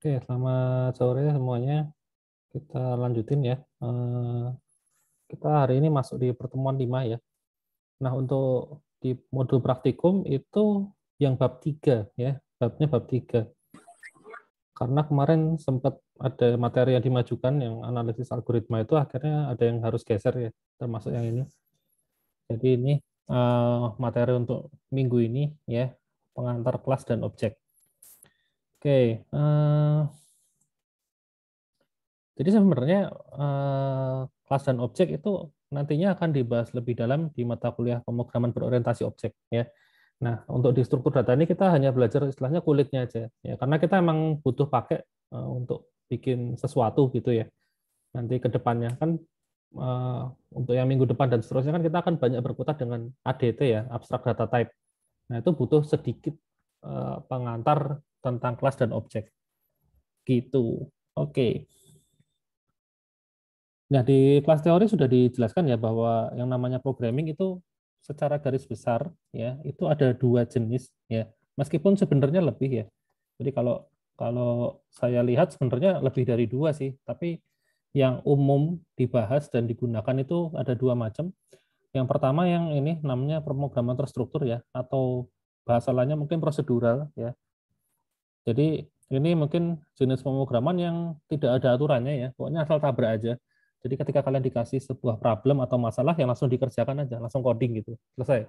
Oke, selamat sore semuanya. Kita lanjutin ya. Kita hari ini masuk di pertemuan 5 ya. Nah, untuk di modul praktikum itu yang bab 3 ya. Babnya bab 3. Karena kemarin sempat ada materi yang dimajukan yang analisis algoritma itu akhirnya ada yang harus geser ya, termasuk yang ini. Jadi ini materi untuk minggu ini ya, pengantar kelas dan objek. Oke, jadi sebenarnya kelas dan objek itu nantinya akan dibahas lebih dalam di mata kuliah pemrograman berorientasi objek ya. Nah, untuk di struktur data ini kita hanya belajar istilahnya kulitnya aja ya, karena kita emang butuh pakai untuk bikin sesuatu gitu ya. Nanti ke depannya kan untuk yang minggu depan dan seterusnya kan kita akan banyak berkutat dengan ADT ya, abstract data type. Nah, itu butuh sedikit pengantar tentang kelas dan objek gitu. Oke. Nah, di kelas teori sudah dijelaskan ya bahwa yang namanya programming itu secara garis besar ya, itu ada dua jenis ya. Meskipun sebenarnya lebih ya. Jadi kalau kalau saya lihat sebenarnya lebih dari dua sih, tapi yang umum dibahas dan digunakan itu ada dua macam. Yang pertama yang ini namanya pemrograman terstruktur ya, atau bahasa lainnya mungkin prosedural ya. Jadi ini mungkin jenis pemrograman yang tidak ada aturannya ya, pokoknya asal tabrak aja. Jadi ketika kalian dikasih sebuah problem atau masalah yang langsung dikerjakan aja, langsung coding gitu, selesai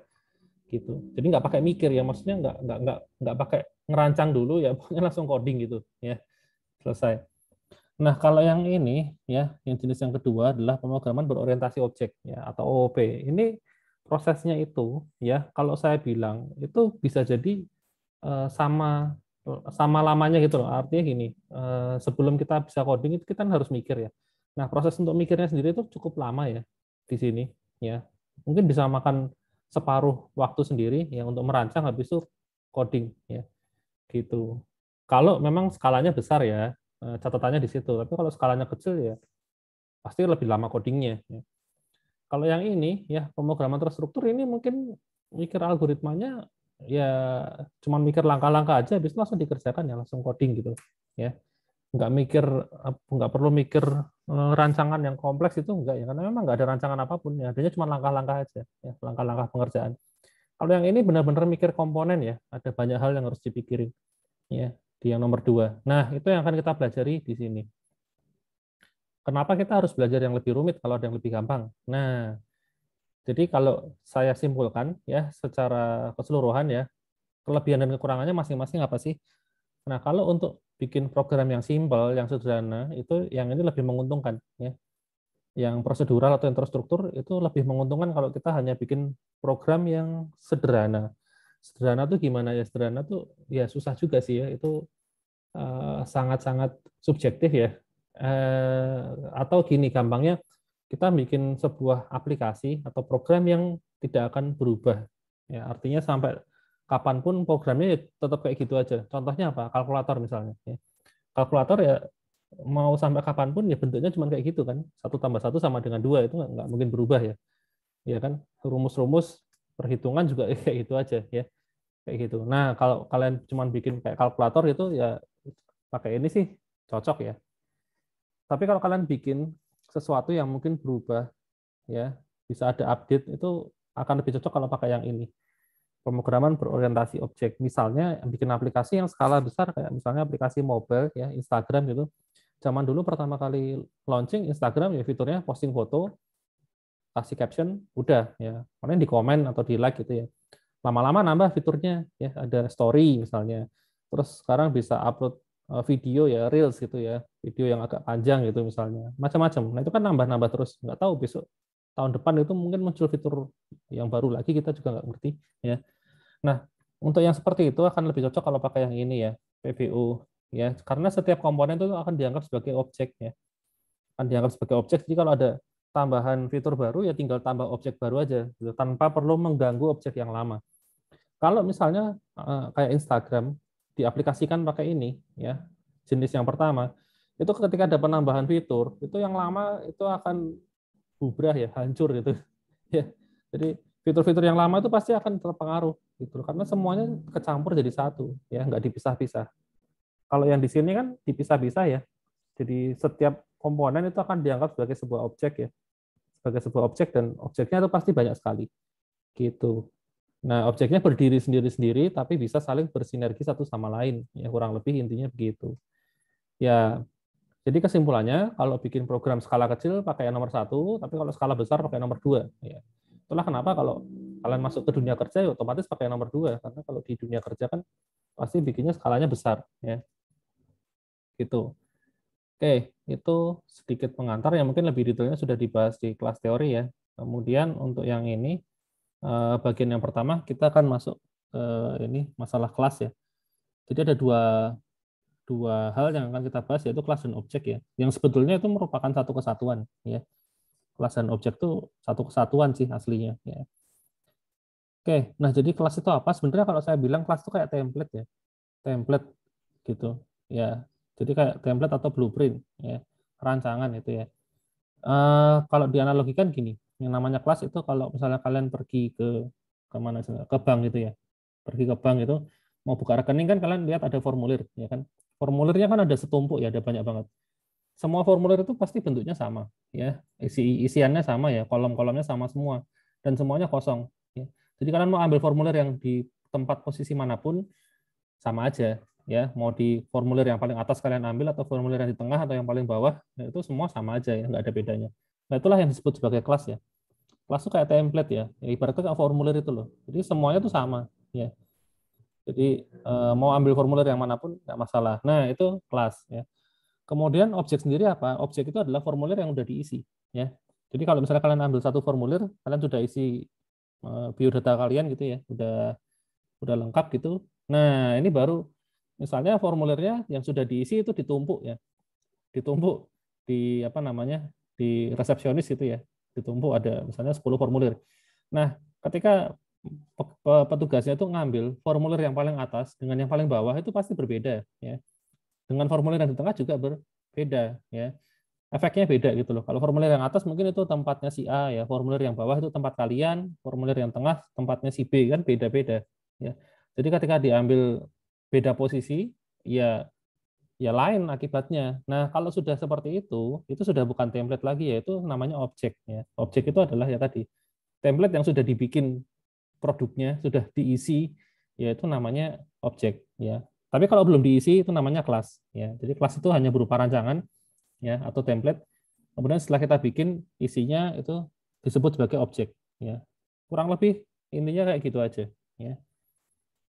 gitu. Jadi nggak pakai mikir ya, maksudnya nggak pakai ngerancang dulu ya, pokoknya langsung coding gitu ya, selesai. Nah kalau yang ini ya, yang jenis yang kedua adalah pemrograman berorientasi objek ya atau OOP. Ini prosesnya itu ya, kalau saya bilang itu bisa jadi sama sama lamanya gitu loh. Artinya gini, sebelum kita bisa coding itu kita harus mikir ya. Nah, proses untuk mikirnya sendiri itu cukup lama ya di sini ya. Mungkin bisa makan separuh waktu sendiri ya untuk merancang habis itu coding ya gitu. Kalau memang skalanya besar ya, catatannya di situ. Tapi kalau skalanya kecil ya pasti lebih lama codingnya ya. Kalau yang ini ya pemrograman terstruktur ini mungkin mikir algoritmanya ya cuman mikir langkah-langkah aja habis itu langsung dikerjakan ya langsung coding gitu ya. Nggak mikir nggak perlu mikir rancangan yang kompleks itu enggak ya karena memang nggak ada rancangan apapun ya adanya cuma langkah-langkah aja ya langkah-langkah pengerjaan. Kalau yang ini benar-benar mikir komponen ya ada banyak hal yang harus dipikirin ya di yang nomor 2. Nah itu yang akan kita pelajari di sini. Kenapa kita harus belajar yang lebih rumit kalau ada yang lebih gampang? Nah, jadi kalau saya simpulkan ya secara keseluruhan ya, kelebihan dan kekurangannya masing-masing apa sih? Nah, kalau untuk bikin program yang simpel, yang sederhana, itu yang ini lebih menguntungkan ya. Yang prosedural atau yang terstruktur itu lebih menguntungkan kalau kita hanya bikin program yang sederhana. Sederhana tuh gimana ya? Sederhana tuh ya susah juga sih ya. Itu sangat-sangat subjektif ya. Atau gini gampangnya kita bikin sebuah aplikasi atau program yang tidak akan berubah. Ya, artinya sampai kapanpun programnya tetap kayak gitu aja. Contohnya apa? Kalkulator misalnya. Ya. Kalkulator ya mau sampai kapanpun ya bentuknya cuma kayak gitu kan. 1 tambah 1 sama dengan 2 itu nggak mungkin berubah ya. Ya kan? Rumus-rumus perhitungan juga kayak gitu aja ya. Kayak gitu. Nah, kalau kalian cuma bikin kayak kalkulator itu ya pakai ini sih cocok ya. Tapi kalau kalian bikin sesuatu yang mungkin berubah ya bisa ada update itu akan lebih cocok kalau pakai yang ini pemrograman berorientasi objek misalnya bikin aplikasi yang skala besar kayak misalnya aplikasi mobile ya Instagram gitu zaman dulu pertama kali launching Instagram ya fiturnya posting foto kasih caption udah ya paling di komen atau di like gitu ya lama-lama nambah fiturnya ya ada story misalnya terus sekarang bisa upload video ya reels gitu ya video yang agak panjang gitu misalnya macam-macam nah itu kan nambah-nambah terus nggak tahu besok tahun depan itu mungkin muncul fitur yang baru lagi kita juga nggak ngerti ya nah untuk yang seperti itu akan lebih cocok kalau pakai yang ini ya PBO ya karena setiap komponen itu akan dianggap sebagai objek ya akan dianggap sebagai objek jadi kalau ada tambahan fitur baru ya tinggal tambah objek baru aja gitu, tanpa perlu mengganggu objek yang lama kalau misalnya kayak Instagram diaplikasikan pakai ini ya jenis yang pertama itu ketika ada penambahan fitur itu yang lama itu akan bubrah ya hancur gitu ya jadi fitur-fitur yang lama itu pasti akan terpengaruh gitu karena semuanya kecampur jadi satu ya nggak dipisah-pisah Kalau yang di sini kan dipisah-pisah ya. Jadi setiap komponen itu akan dianggap sebagai sebuah objek ya, sebagai sebuah objek dan objeknya itu pasti banyak sekali gitu. Nah, objeknya berdiri sendiri-sendiri tapi bisa saling bersinergi satu sama lain. Ya, kurang lebih intinya begitu. Ya, jadi kesimpulannya kalau bikin program skala kecil pakai yang nomor satu, tapi kalau skala besar pakai nomor dua. Ya. Itulah kenapa kalau kalian masuk ke dunia kerja ya otomatis pakai nomor dua karena kalau di dunia kerja kan pasti bikinnya skalanya besar ya gitu. Oke, itu sedikit pengantar yang mungkin lebih detailnya sudah dibahas di kelas teori ya. Kemudian untuk yang ini bagian yang pertama kita akan masuk ke ini masalah kelas ya. Jadi ada dua hal yang akan kita bahas yaitu kelas dan objek ya. Yang sebetulnya itu merupakan satu kesatuan ya. Kelas dan objek itu satu kesatuan sih aslinya ya. Oke, nah jadi kelas itu apa? Sebenarnya kalau saya bilang kelas itu kayak template ya. Template gitu. Ya. Jadi kayak template atau blueprint ya. Rancangan itu ya. Kalau dianalogikan gini, yang namanya kelas itu kalau misalnya kalian pergi ke mana ke bank gitu ya, pergi ke bank itu mau buka rekening kan kalian lihat ada formulir ya kan, formulirnya kan ada setumpuk ya, ada banyak banget. Semua formulir itu pasti bentuknya sama ya, isiannya sama ya, kolom-kolomnya sama semua dan semuanya kosong. Ya. Jadi kalian mau ambil formulir yang di tempat posisi manapun sama aja ya, mau di formulir yang paling atas kalian ambil atau formulir yang di tengah atau yang paling bawah ya itu semua sama aja ya, nggak ada bedanya. Nah itulah yang disebut sebagai kelas ya. Kelas itu kayak template ya, ibaratnya kayak formulir itu loh. Jadi semuanya itu sama ya. Jadi mau ambil formulir yang manapun nggak masalah. Nah itu kelas ya. Kemudian objek sendiri apa? Objek itu adalah formulir yang udah diisi ya. Jadi kalau misalnya kalian ambil satu formulir, kalian sudah isi biodata kalian gitu ya, udah lengkap gitu. Nah ini baru misalnya formulirnya yang sudah diisi itu ditumpuk ya, ditumpuk di apa namanya di resepsionis gitu ya, ditumpuk ada misalnya 10 formulir. Nah ketika petugasnya itu ngambil formulir yang paling atas dengan yang paling bawah itu pasti berbeda ya. Dengan formulir yang di tengah juga berbeda ya. Efeknya beda gitu loh. Kalau formulir yang atas mungkin itu tempatnya si A ya, formulir yang bawah itu tempat kalian, formulir yang tengah tempatnya si B kan beda-beda ya. Jadi ketika diambil beda posisi ya ya lain akibatnya. Nah, kalau sudah seperti itu sudah bukan template lagi ya, itu namanya objek ya. Objek itu adalah ya tadi template yang sudah dibikin produknya, sudah diisi yaitu namanya objek ya. Tapi kalau belum diisi itu namanya kelas ya. Jadi kelas itu hanya berupa rancangan ya atau template. Kemudian setelah kita bikin isinya itu disebut sebagai objek ya. Kurang lebih intinya kayak gitu aja ya.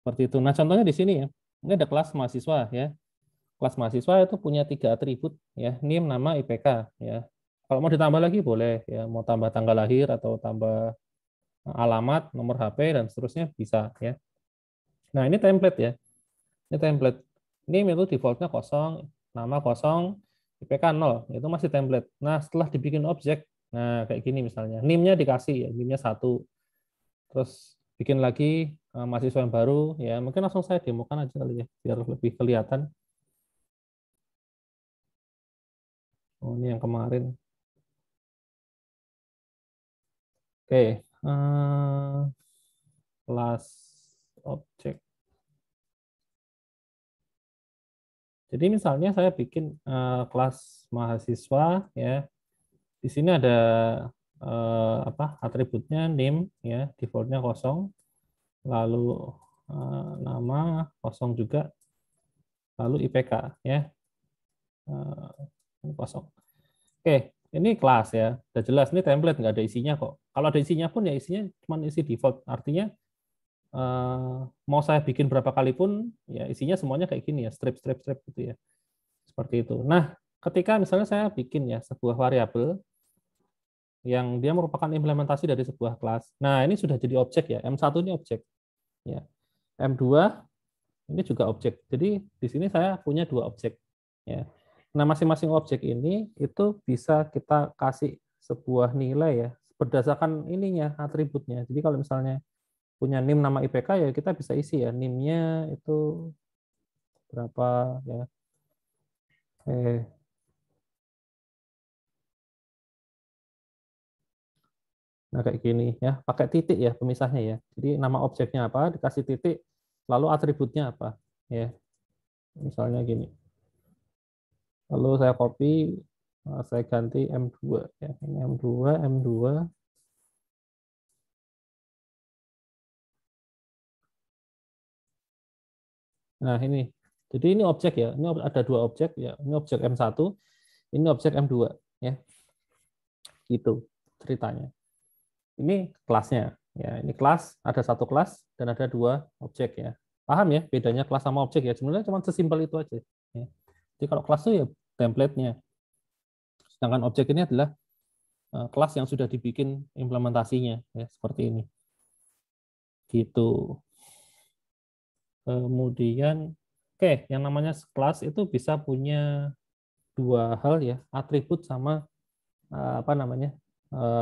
Seperti itu. Nah, contohnya di sini ya. Ini ada kelas mahasiswa ya. Kelas mahasiswa itu punya 3 atribut ya, NIM, nama, IPK ya. Kalau mau ditambah lagi boleh ya, mau tambah tanggal lahir atau tambah alamat, nomor HP dan seterusnya bisa ya. Nah, ini template ya. Ini template. NIM itu defaultnya kosong, nama kosong, IPK 0, itu masih template. Nah, setelah dibikin objek, nah kayak gini misalnya, NIM-nya dikasih ya, NIM-nya 1. Terus bikin lagi mahasiswa yang baru ya, mungkin langsung saya demokan aja kali ya, biar lebih kelihatan. Oh, ini yang kemarin. Oke, kelas objek. Jadi misalnya saya bikin kelas mahasiswa ya. Di sini ada apa atributnya name ya, defaultnya kosong, lalu nama kosong juga, lalu IPK ya kosong. Oke, ini kelas ya, udah jelas ini template nggak ada isinya kok. Kalau ada isinya pun ya isinya cuma isi default, artinya mau saya bikin berapa kali pun ya isinya semuanya kayak gini ya, strip gitu ya. Seperti itu. Nah, ketika misalnya saya bikin ya sebuah variabel yang dia merupakan implementasi dari sebuah kelas. Nah, ini sudah jadi objek ya. M1 ini objek ya. M2 ini juga objek. Jadi di sini saya punya 2 objek ya. Nah, masing-masing objek ini itu bisa kita kasih sebuah nilai ya berdasarkan ininya atributnya. Jadi kalau misalnya punya NIM nama IPK ya kita bisa isi ya NIM-nya itu berapa ya. Nah, kayak gini ya, pakai titik ya pemisahnya ya. Jadi nama objeknya apa, dikasih titik, lalu atributnya apa ya. Misalnya gini. Lalu saya copy, saya ganti M2 ya. Ini M2, M2. Nah, ini. Jadi ini objek ya. Ini ada dua objek ya. Ini objek M1, ini objek M2 ya. Gitu ceritanya. Ini kelasnya. Ya, ini kelas, ada satu kelas dan ada dua objek ya. Paham ya bedanya kelas sama objek ya? Sebenarnya cuma sesimpel itu aja ya. Jadi kalau kelas itu ya template-nya. Sedangkan objek ini adalah kelas yang sudah dibikin implementasinya ya, seperti ini. Gitu. Kemudian oke, yang namanya kelas itu bisa punya dua hal ya, atribut sama apa namanya?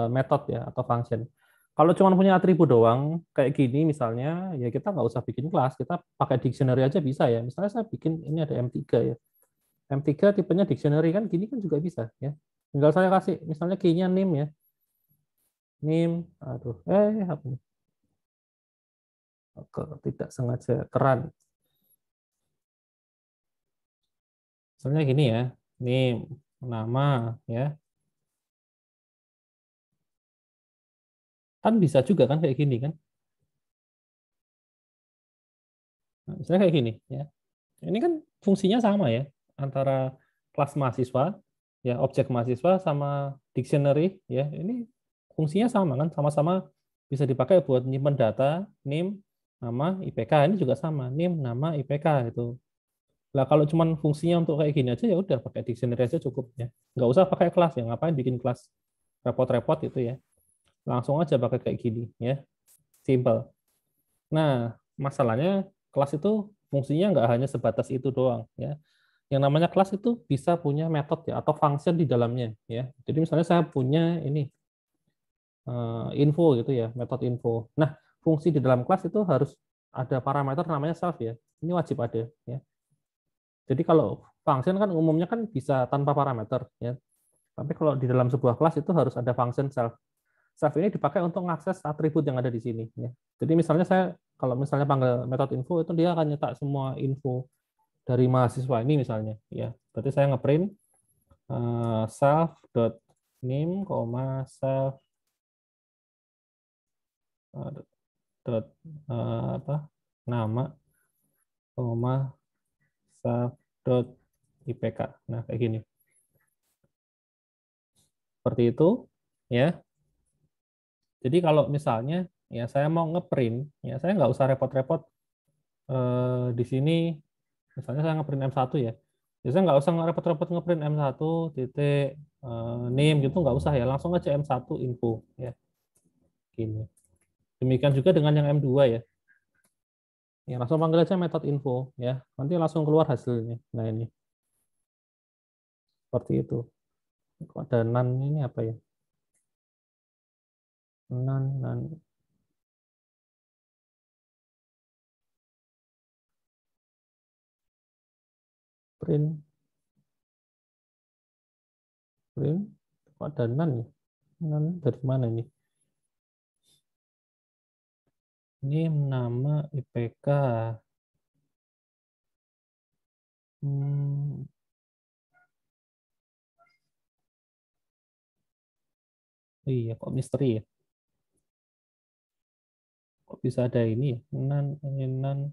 Metode ya atau function. Kalau cuma punya atribut doang kayak gini misalnya, ya kita nggak usah bikin kelas, kita pakai dictionary aja bisa ya. Misalnya saya bikin ini ada M3 ya. M3 tipenya dictionary kan gini kan juga bisa ya. Tinggal saya kasih misalnya key-nya name ya. Name, aduh, apa nih? Tidak sengaja keran. Misalnya gini ya, name, nama ya. Kan bisa juga kan kayak gini kan. Nah, misalnya kayak gini ya. Ini kan fungsinya sama ya antara kelas mahasiswa ya, objek mahasiswa sama dictionary ya. Ini fungsinya sama kan, sama-sama bisa dipakai buat nyimpen data, name, nama, IPK. Ini juga sama, name, nama, IPK itu. Lah kalau cuman fungsinya untuk kayak gini aja ya udah pakai dictionary aja cukup ya. Nggak usah pakai kelas ya, ngapain bikin kelas repot-repot itu ya. Langsung aja pakai kayak gini ya. Simple. Nah, masalahnya kelas itu fungsinya nggak hanya sebatas itu doang ya. Yang namanya kelas itu bisa punya metode ya atau function di dalamnya ya. Jadi misalnya saya punya ini info gitu ya, metode info. Nah, fungsi di dalam kelas itu harus ada parameter namanya self ya. Ini wajib ada ya. Jadi kalau function kan umumnya kan bisa tanpa parameter ya. Tapi kalau di dalam sebuah kelas itu harus ada function self. Self ini dipakai untuk mengakses atribut yang ada di sini ya. Jadi misalnya saya kalau misalnya panggil metode info itu dia akan nyetak semua info dari mahasiswa ini misalnya ya. Berarti saya ngeprint self dot name, self dot apa nama, self dot IPK. Nah kayak gini. Seperti itu ya. Jadi kalau misalnya ya saya mau ngeprint ya saya nggak usah repot-repot di sini misalnya saya ngeprint M1 ya. Biasanya nggak usah repot-repot ngeprint M1 titik name gitu nggak usah ya langsung aja M1 info ya gini. Demikian juga dengan yang M2 ya. Ya langsung panggil aja metode info ya. Nanti langsung keluar hasilnya. Nah ini seperti itu. Kok ada nan ini apa ya? Nan print print kok ada nan ya? Nan dari mana ini? Ini nama IPK. Hmm, iya kok misteri ya? Kok bisa ada ini ya? Ini nan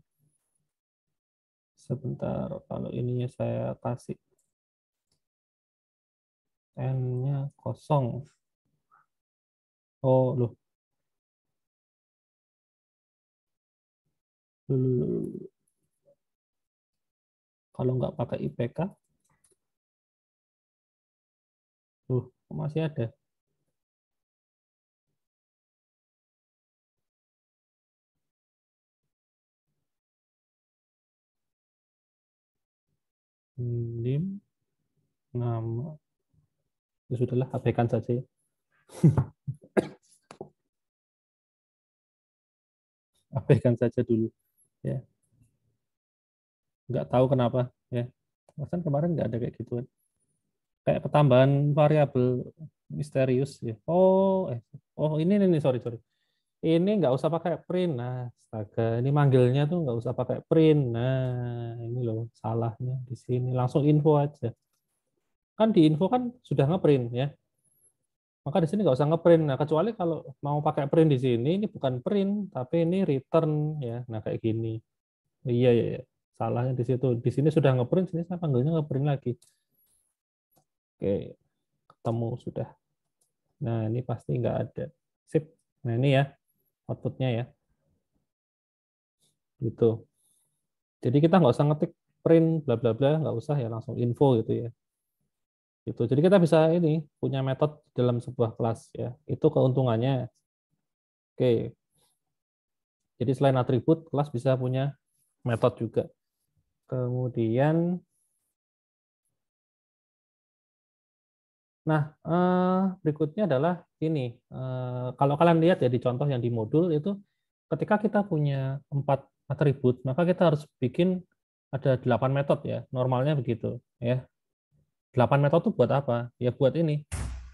sebentar kalau ininya saya kasih n-nya kosong. Oh loh, dulu kalau nggak pakai IPK, loh kok masih ada? Nim nama ya sudahlah abaikan saja ya. Abaikan saja dulu ya. Nggak tahu kenapa ya. Bahkan kemarin nggak ada kayak gituan. Kayak ketambahan variabel misterius ya. Oh ini sorry sorry. Ini nggak usah pakai print. Nah, astaga, ini manggilnya tuh nggak usah pakai print. Nah, ini loh salahnya di sini. Langsung info aja. Kan di info kan sudah ngeprint ya. Maka di sini nggak usah ngeprint. Nah, kecuali kalau mau pakai print di sini, ini bukan print, tapi ini return ya. Nah, kayak gini. Iya, iya, iya. Salahnya di situ. Di sini sudah ngeprint, sini saya panggilnya ngeprint lagi. Oke, ketemu sudah. Nah, ini pasti nggak ada. Sip. Nah, ini ya outputnya ya. Gitu. Jadi kita nggak usah ngetik print bla bla bla, nggak usah ya, langsung info gitu ya. Gitu. Jadi kita bisa ini punya metode dalam sebuah kelas ya. Itu keuntungannya. Oke. Jadi selain atribut, kelas bisa punya metode juga. Kemudian, nah berikutnya adalah ini. Kalau kalian lihat ya di contoh yang di modul itu, ketika kita punya 4 atribut, maka kita harus bikin ada 8 metode ya. Normalnya begitu ya. 8 metode itu buat apa? Ya buat ini,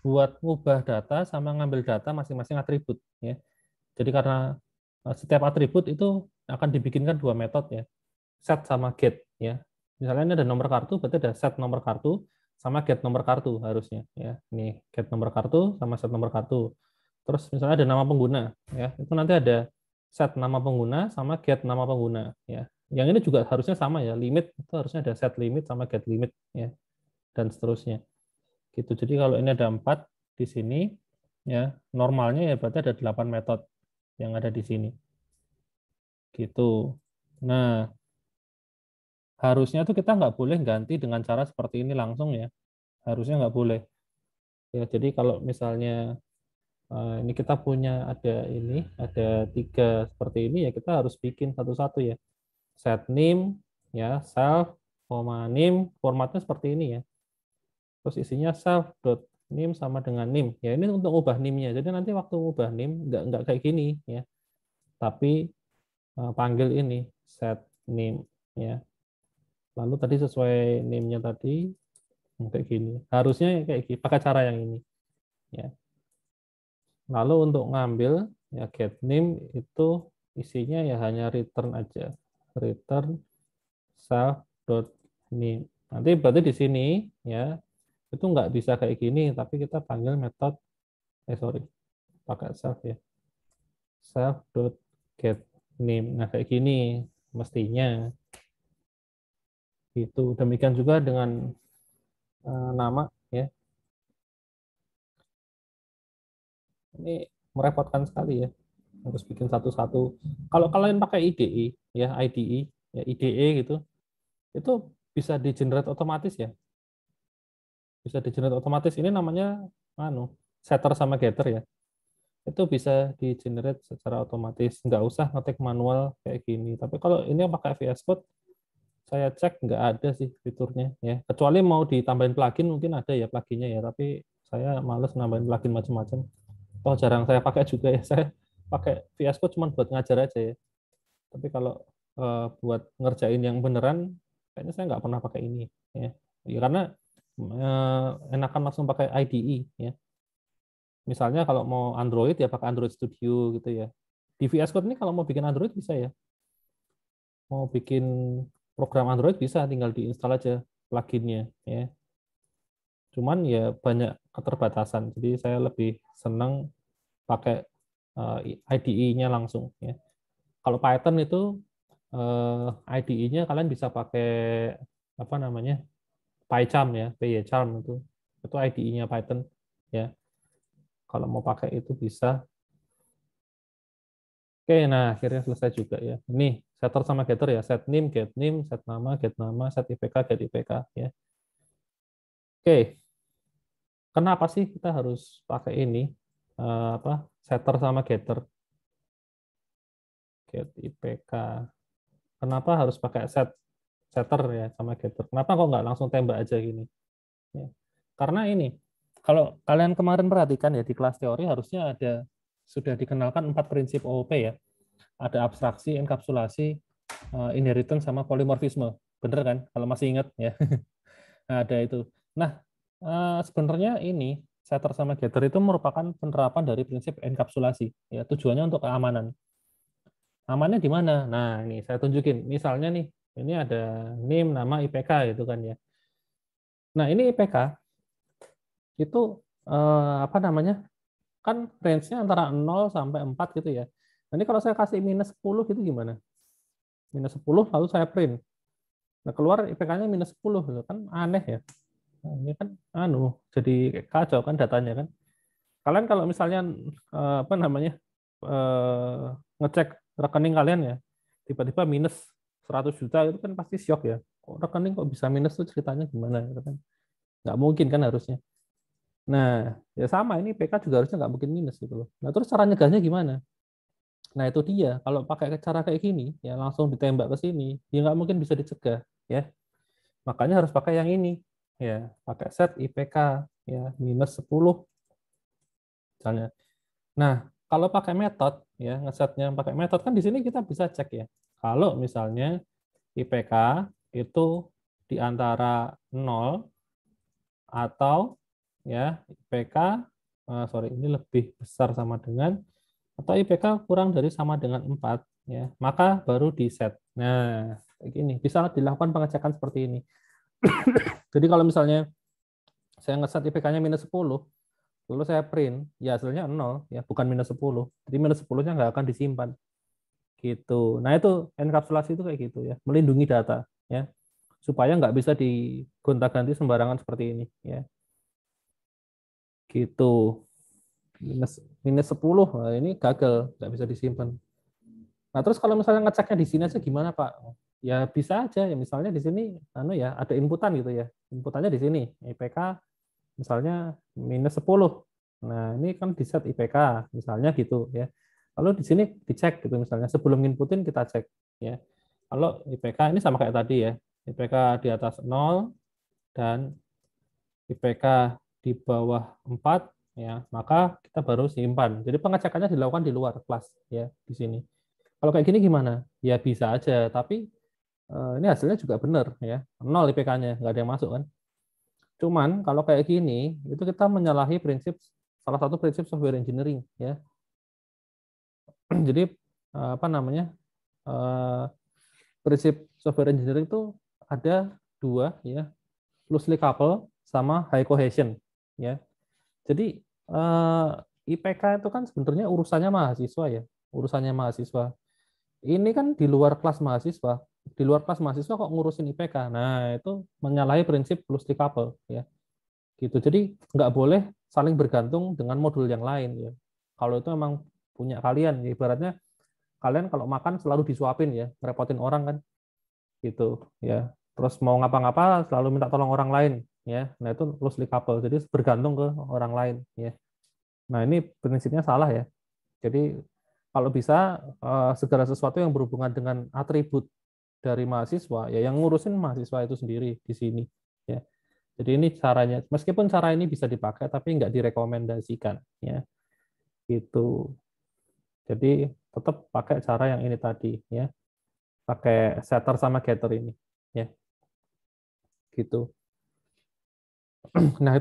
buat ngubah data sama ngambil data masing-masing atribut ya. Jadi karena setiap atribut itu akan dibikinkan 2 metode ya, set sama get ya. Misalnya ini ada nomor kartu, berarti ada set nomor kartu sama get nomor kartu harusnya ya. Ini get nomor kartu sama set nomor kartu. Terus misalnya ada nama pengguna ya, itu nanti ada set nama pengguna sama get nama pengguna ya. Yang ini juga harusnya sama ya, limit itu harusnya ada set limit sama get limit ya, dan seterusnya. Gitu. Jadi kalau ini ada 4 di sini ya, normalnya ya berarti ada 8 metode yang ada di sini. Gitu. Nah, harusnya tuh kita nggak boleh ganti dengan cara seperti ini langsung ya. Harusnya nggak boleh. Ya, jadi kalau misalnya ini kita punya ada 3 seperti ini ya, kita harus bikin satu-satu ya. Set name, ya, self, name, formatnya seperti ini ya. Terus isinya self dot name sama dengan name. Ya, ini untuk ubah name-nya. Jadi nanti waktu ubah name nggak kayak gini ya. Tapi panggil ini set name ya. Lalu tadi sesuai name-nya tadi kayak gini. Harusnya kayak gini, pakai cara yang ini ya. Lalu untuk ngambil ya get name itu isinya ya hanya return aja. Return self dot name. Nanti berarti di sini ya itu nggak bisa kayak gini, tapi kita panggil metode sorry, pakai self ya. Self dot get name. Nah, kayak gini mestinya. Itu demikian juga dengan nama ya. Ini merepotkan sekali ya, harus bikin satu-satu. Kalau kalian pakai IDE ya, IDE ya, IDE gitu, itu bisa di generate otomatis ya, bisa di generate otomatis. Ini namanya setter sama getter ya, itu bisa di generate secara otomatis, nggak usah ngetik manual kayak gini. Tapi kalau ini yang pakai VS Code, saya cek nggak ada sih fiturnya ya, kecuali mau ditambahin plugin mungkin ada ya pluginnya ya, tapi saya males nambahin plugin macam-macam. Oh, jarang saya pakai juga ya. Saya pakai VS Code cuma buat ngajar aja ya. Tapi kalau buat ngerjain yang beneran, kayaknya saya nggak pernah pakai ini. Ya, ya karena enakan langsung pakai IDE. Ya. Misalnya kalau mau Android ya pakai Android Studio gitu ya. Di VS Code ini kalau mau bikin Android bisa ya. Mau bikin program Android bisa, tinggal diinstal aja pluginnya. Ya. Cuman ya banyak keterbatasan. Jadi saya lebih senang pakai IDE-nya langsung ya. Kalau Python itu IDE-nya kalian bisa pakai apa namanya? PyCharm ya, PyCharm itu. Itu IDE-nya Python ya. Kalau mau pakai itu bisa. Oke, nah akhirnya selesai juga ya. Ini setter sama getter ya, set name, set nama, set IPK, get IPK ya. Oke, kenapa sih kita harus pakai ini? Apa? Setter sama getter, get IPK. Kenapa harus pakai setter ya sama getter? Kenapa kok nggak langsung tembak aja gini? Ya. Karena ini, kalau kalian kemarin perhatikan ya di kelas teori harusnya ada sudah dikenalkan 4 prinsip OOP ya. Ada abstraksi, enkapsulasi, inheritance sama polimorfisme. Bener kan? Kalau masih ingat ya. Nah, ada itu. Nah, sebenarnya ini setter sama getter itu merupakan penerapan dari prinsip enkapsulasi. Ya, tujuannya untuk keamanan. Amannya di mana? Nah, ini saya tunjukin. Misalnya nih, ini ada name, nama, IPK gitu kan ya. Nah, ini IPK itu apa namanya? Kan range-nya antara 0 sampai 4 gitu ya. Nanti kalau saya kasih minus 10 gitu gimana? Minus 10 lalu saya print. Nah, keluar IPK-nya minus 10 gitu kan aneh ya. Nah, ini kan jadi kacau kan datanya kan. Kalian kalau misalnya apa namanya? eh, ngecek rekening kalian ya, tiba-tiba minus 100 juta itu kan pasti shock ya. Kok rekening kok bisa minus tuh ceritanya gimana gitu kan. Nggak mungkin kan harusnya. Nah, ya sama ini PK juga harusnya nggak mungkin minus gitu loh. Nah, terus cara nyegahnya gimana? Nah, itu dia. Kalau pakai cara kayak gini, ya langsung ditembak ke sini, ya nggak mungkin bisa dicegah, ya. Makanya harus pakai yang ini, ya. Pakai set IPK, ya, minus 10, misalnya. Nah, kalau pakai metode, ya, ngesetnya pakai metode, kan di sini kita bisa cek ya. Kalau misalnya IPK itu di antara 0 atau ya IPK ini lebih besar sama dengan atau IPK kurang dari sama dengan 4 ya, maka baru di set. Nah, kayak gini bisa dilakukan pengecekan seperti ini. Jadi kalau misalnya saya ngeset IPK-nya minus 10, lalu saya print, ya hasilnya 0, ya bukan minus 10. Jadi minus 10-nya nggak akan disimpan. Gitu. Nah, itu enkapsulasi itu kayak gitu ya, melindungi data ya, supaya nggak bisa digonta-ganti sembarangan seperti ini ya. Gitu. Minus minus 10, nah ini gagal, nggak bisa disimpan. Nah, terus kalau misalnya ngeceknya di sini aja gimana, Pak? Ya bisa aja ya, misalnya di sini ya ada inputan gitu ya. Inputannya di sini, IPK misalnya minus 10. Nah, ini kan di set IPK misalnya gitu ya. Lalu di sini dicek gitu misalnya sebelum inputin kita cek ya. Kalau IPK ini sama kayak tadi ya. IPK di atas 0 dan IPK di bawah 4 ya, maka kita baru simpan. Jadi pengecekannya dilakukan di luar kelas ya di sini. Kalau kayak gini gimana? Ya bisa aja, tapi ini hasilnya juga benar ya. 0 IPK-nya, nggak ada yang masuk kan. Cuman kalau kayak gini, itu kita menyalahi salah satu prinsip software engineering ya. Jadi apa namanya? eh, Prinsip software engineering itu ada dua ya, loosely couple sama high cohesion ya. Jadi IPK itu kan sebenarnya urusannya mahasiswa ya, urusannya mahasiswa. Ini kan di luar kelas mahasiswa, di luar kelas mahasiswa kok ngurusin IPK. Nah, itu menyalahi prinsip loosely couple ya. Gitu. Jadi nggak boleh saling bergantung dengan modul yang lain ya. Kalau itu memang punya kalian, ya, ibaratnya kalian kalau makan selalu disuapin ya, ngerepotin orang kan, gitu ya. Terus mau ngapa-ngapa selalu minta tolong orang lain ya. Nah, itu loosely couple. Jadi bergantung ke orang lain ya. Nah, ini prinsipnya salah ya. Jadi kalau bisa segala sesuatu yang berhubungan dengan atribut dari mahasiswa ya yang ngurusin mahasiswa itu sendiri di sini ya. Jadi ini caranya, meskipun cara ini bisa dipakai tapi nggak direkomendasikan ya. Gitu. Jadi tetap pakai cara yang ini tadi ya. Pakai setter sama getter ini ya. Gitu. Nah,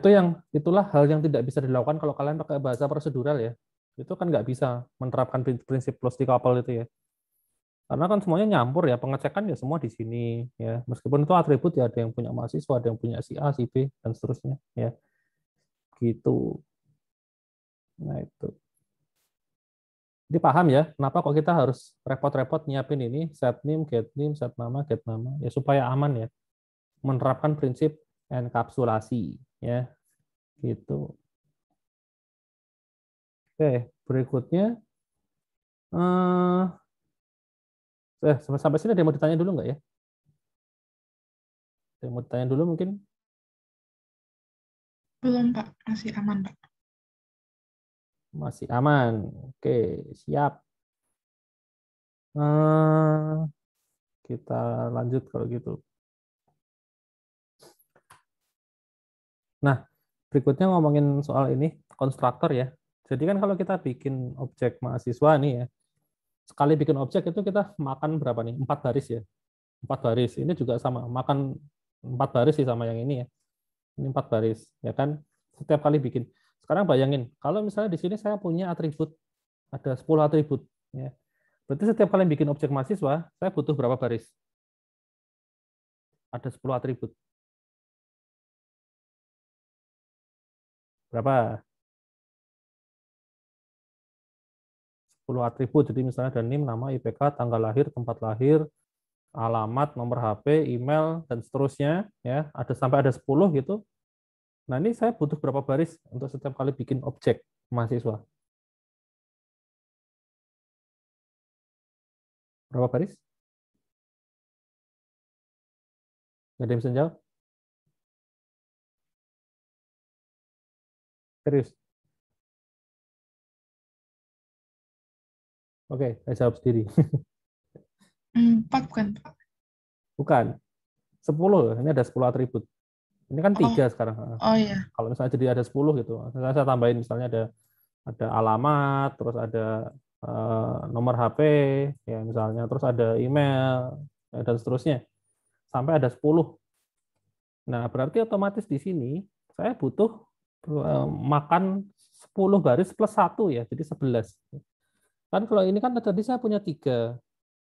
itulah hal yang tidak bisa dilakukan kalau kalian pakai bahasa prosedural ya. Itu kan nggak bisa menerapkan prinsip closely couple itu ya. Karena kan semuanya nyampur ya, pengecekan ya semua di sini ya. Meskipun itu atribut ya ada yang punya mahasiswa, ada yang punya si A, si B dan seterusnya ya. Gitu. Nah, itu. Jadi paham ya, kenapa kok kita harus repot-repot nyiapin ini set name, set nama, get nama ya supaya aman ya. Menerapkan prinsip enkapsulasi ya. Gitu. Oke, berikutnya sampai sini ada yang mau ditanya dulu nggak ya? Ada yang mau ditanya dulu mungkin? Belum, Pak. Masih aman, Pak. Masih aman. Oke, siap. Eh, kita lanjut kalau gitu. Nah, berikutnya ngomongin soal ini, konstruktor ya. Jadi kan kalau kita bikin objek mahasiswa nih ya, sekali bikin objek itu kita makan berapa nih? 4 baris ya. 4 baris. Ini juga sama, makan 4 baris sih sama yang ini ya. Ini 4 baris, ya kan? Setiap kali bikin. Sekarang bayangin, kalau misalnya di sini saya punya atribut, ada 10 atribut. Ya. Berarti setiap kalian bikin objek mahasiswa, saya butuh berapa baris? Ada 10 atribut. Berapa? 10 atribut. Jadi misalnya ada NIM, nama, IPK, tanggal lahir, tempat lahir, alamat, nomor HP, email, dan seterusnya. Ya, ada sampai ada 10 gitu. Nah, ini saya butuh berapa baris untuk setiap kali bikin objek mahasiswa? Berapa baris? Nggak ada yang bisa jawab? Serius? Oke, saya jawab sendiri. 4 bukan, Pak? Bukan. 10. Ini ada 10 atribut. Ini kan Oh, 3 sekarang. oh ya. Kalau misalnya jadi ada 10 gitu. Saya tambahin misalnya ada alamat, terus ada nomor HP, ya misalnya, terus ada email, ya, dan seterusnya. Sampai ada 10. Nah, berarti otomatis di sini saya butuh makan 10 baris plus 1 ya, jadi 11. Kan kalau ini kan tadi saya punya 3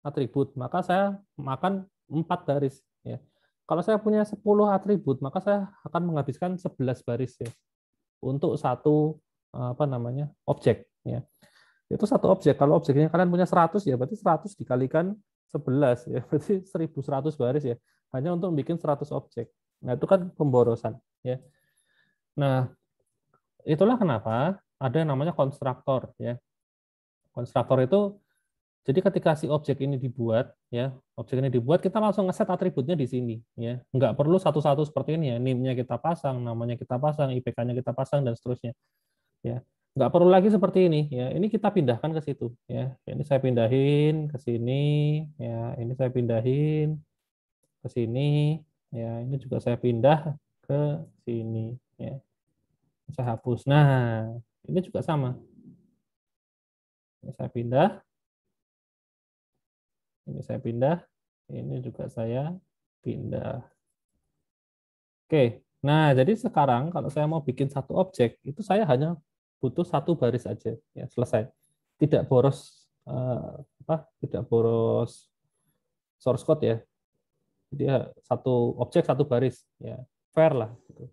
atribut, maka saya makan 4 baris. Ya. Kalau saya punya 10 atribut, maka saya akan menghabiskan 11 baris ya, untuk satu apa namanya objek. Ya. Itu satu objek. Kalau objeknya kalian punya 100 ya, berarti 100 dikalikan 11 ya, berarti 1100 baris ya, hanya untuk bikin 100 objek. Nah, itu kan pemborosan ya. Nah, itulah kenapa ada yang namanya konstruktor ya. Konstruktor itu jadi ketika si objek ini dibuat ya, objek ini dibuat kita langsung ngeset atributnya di sini ya. Nggak perlu satu-satu seperti ini ya, NIM-nya kita pasang, namanya kita pasang, IPK-nya kita pasang dan seterusnya ya. Nggak perlu lagi seperti ini ya. Ini kita pindahkan ke situ ya. Ini saya pindahin ke sini ya, ini saya pindahin ke sini ya, ini juga saya pindah ke sini ya. Saya hapus. Nah, ini juga sama. Ini saya pindah, ini saya pindah, ini juga saya pindah. Oke, nah jadi sekarang kalau saya mau bikin satu objek, itu saya hanya butuh satu baris aja, ya selesai. Tidak boros tidak boros source code ya. Jadi ya, satu objek satu baris, ya fair lah. Gitu.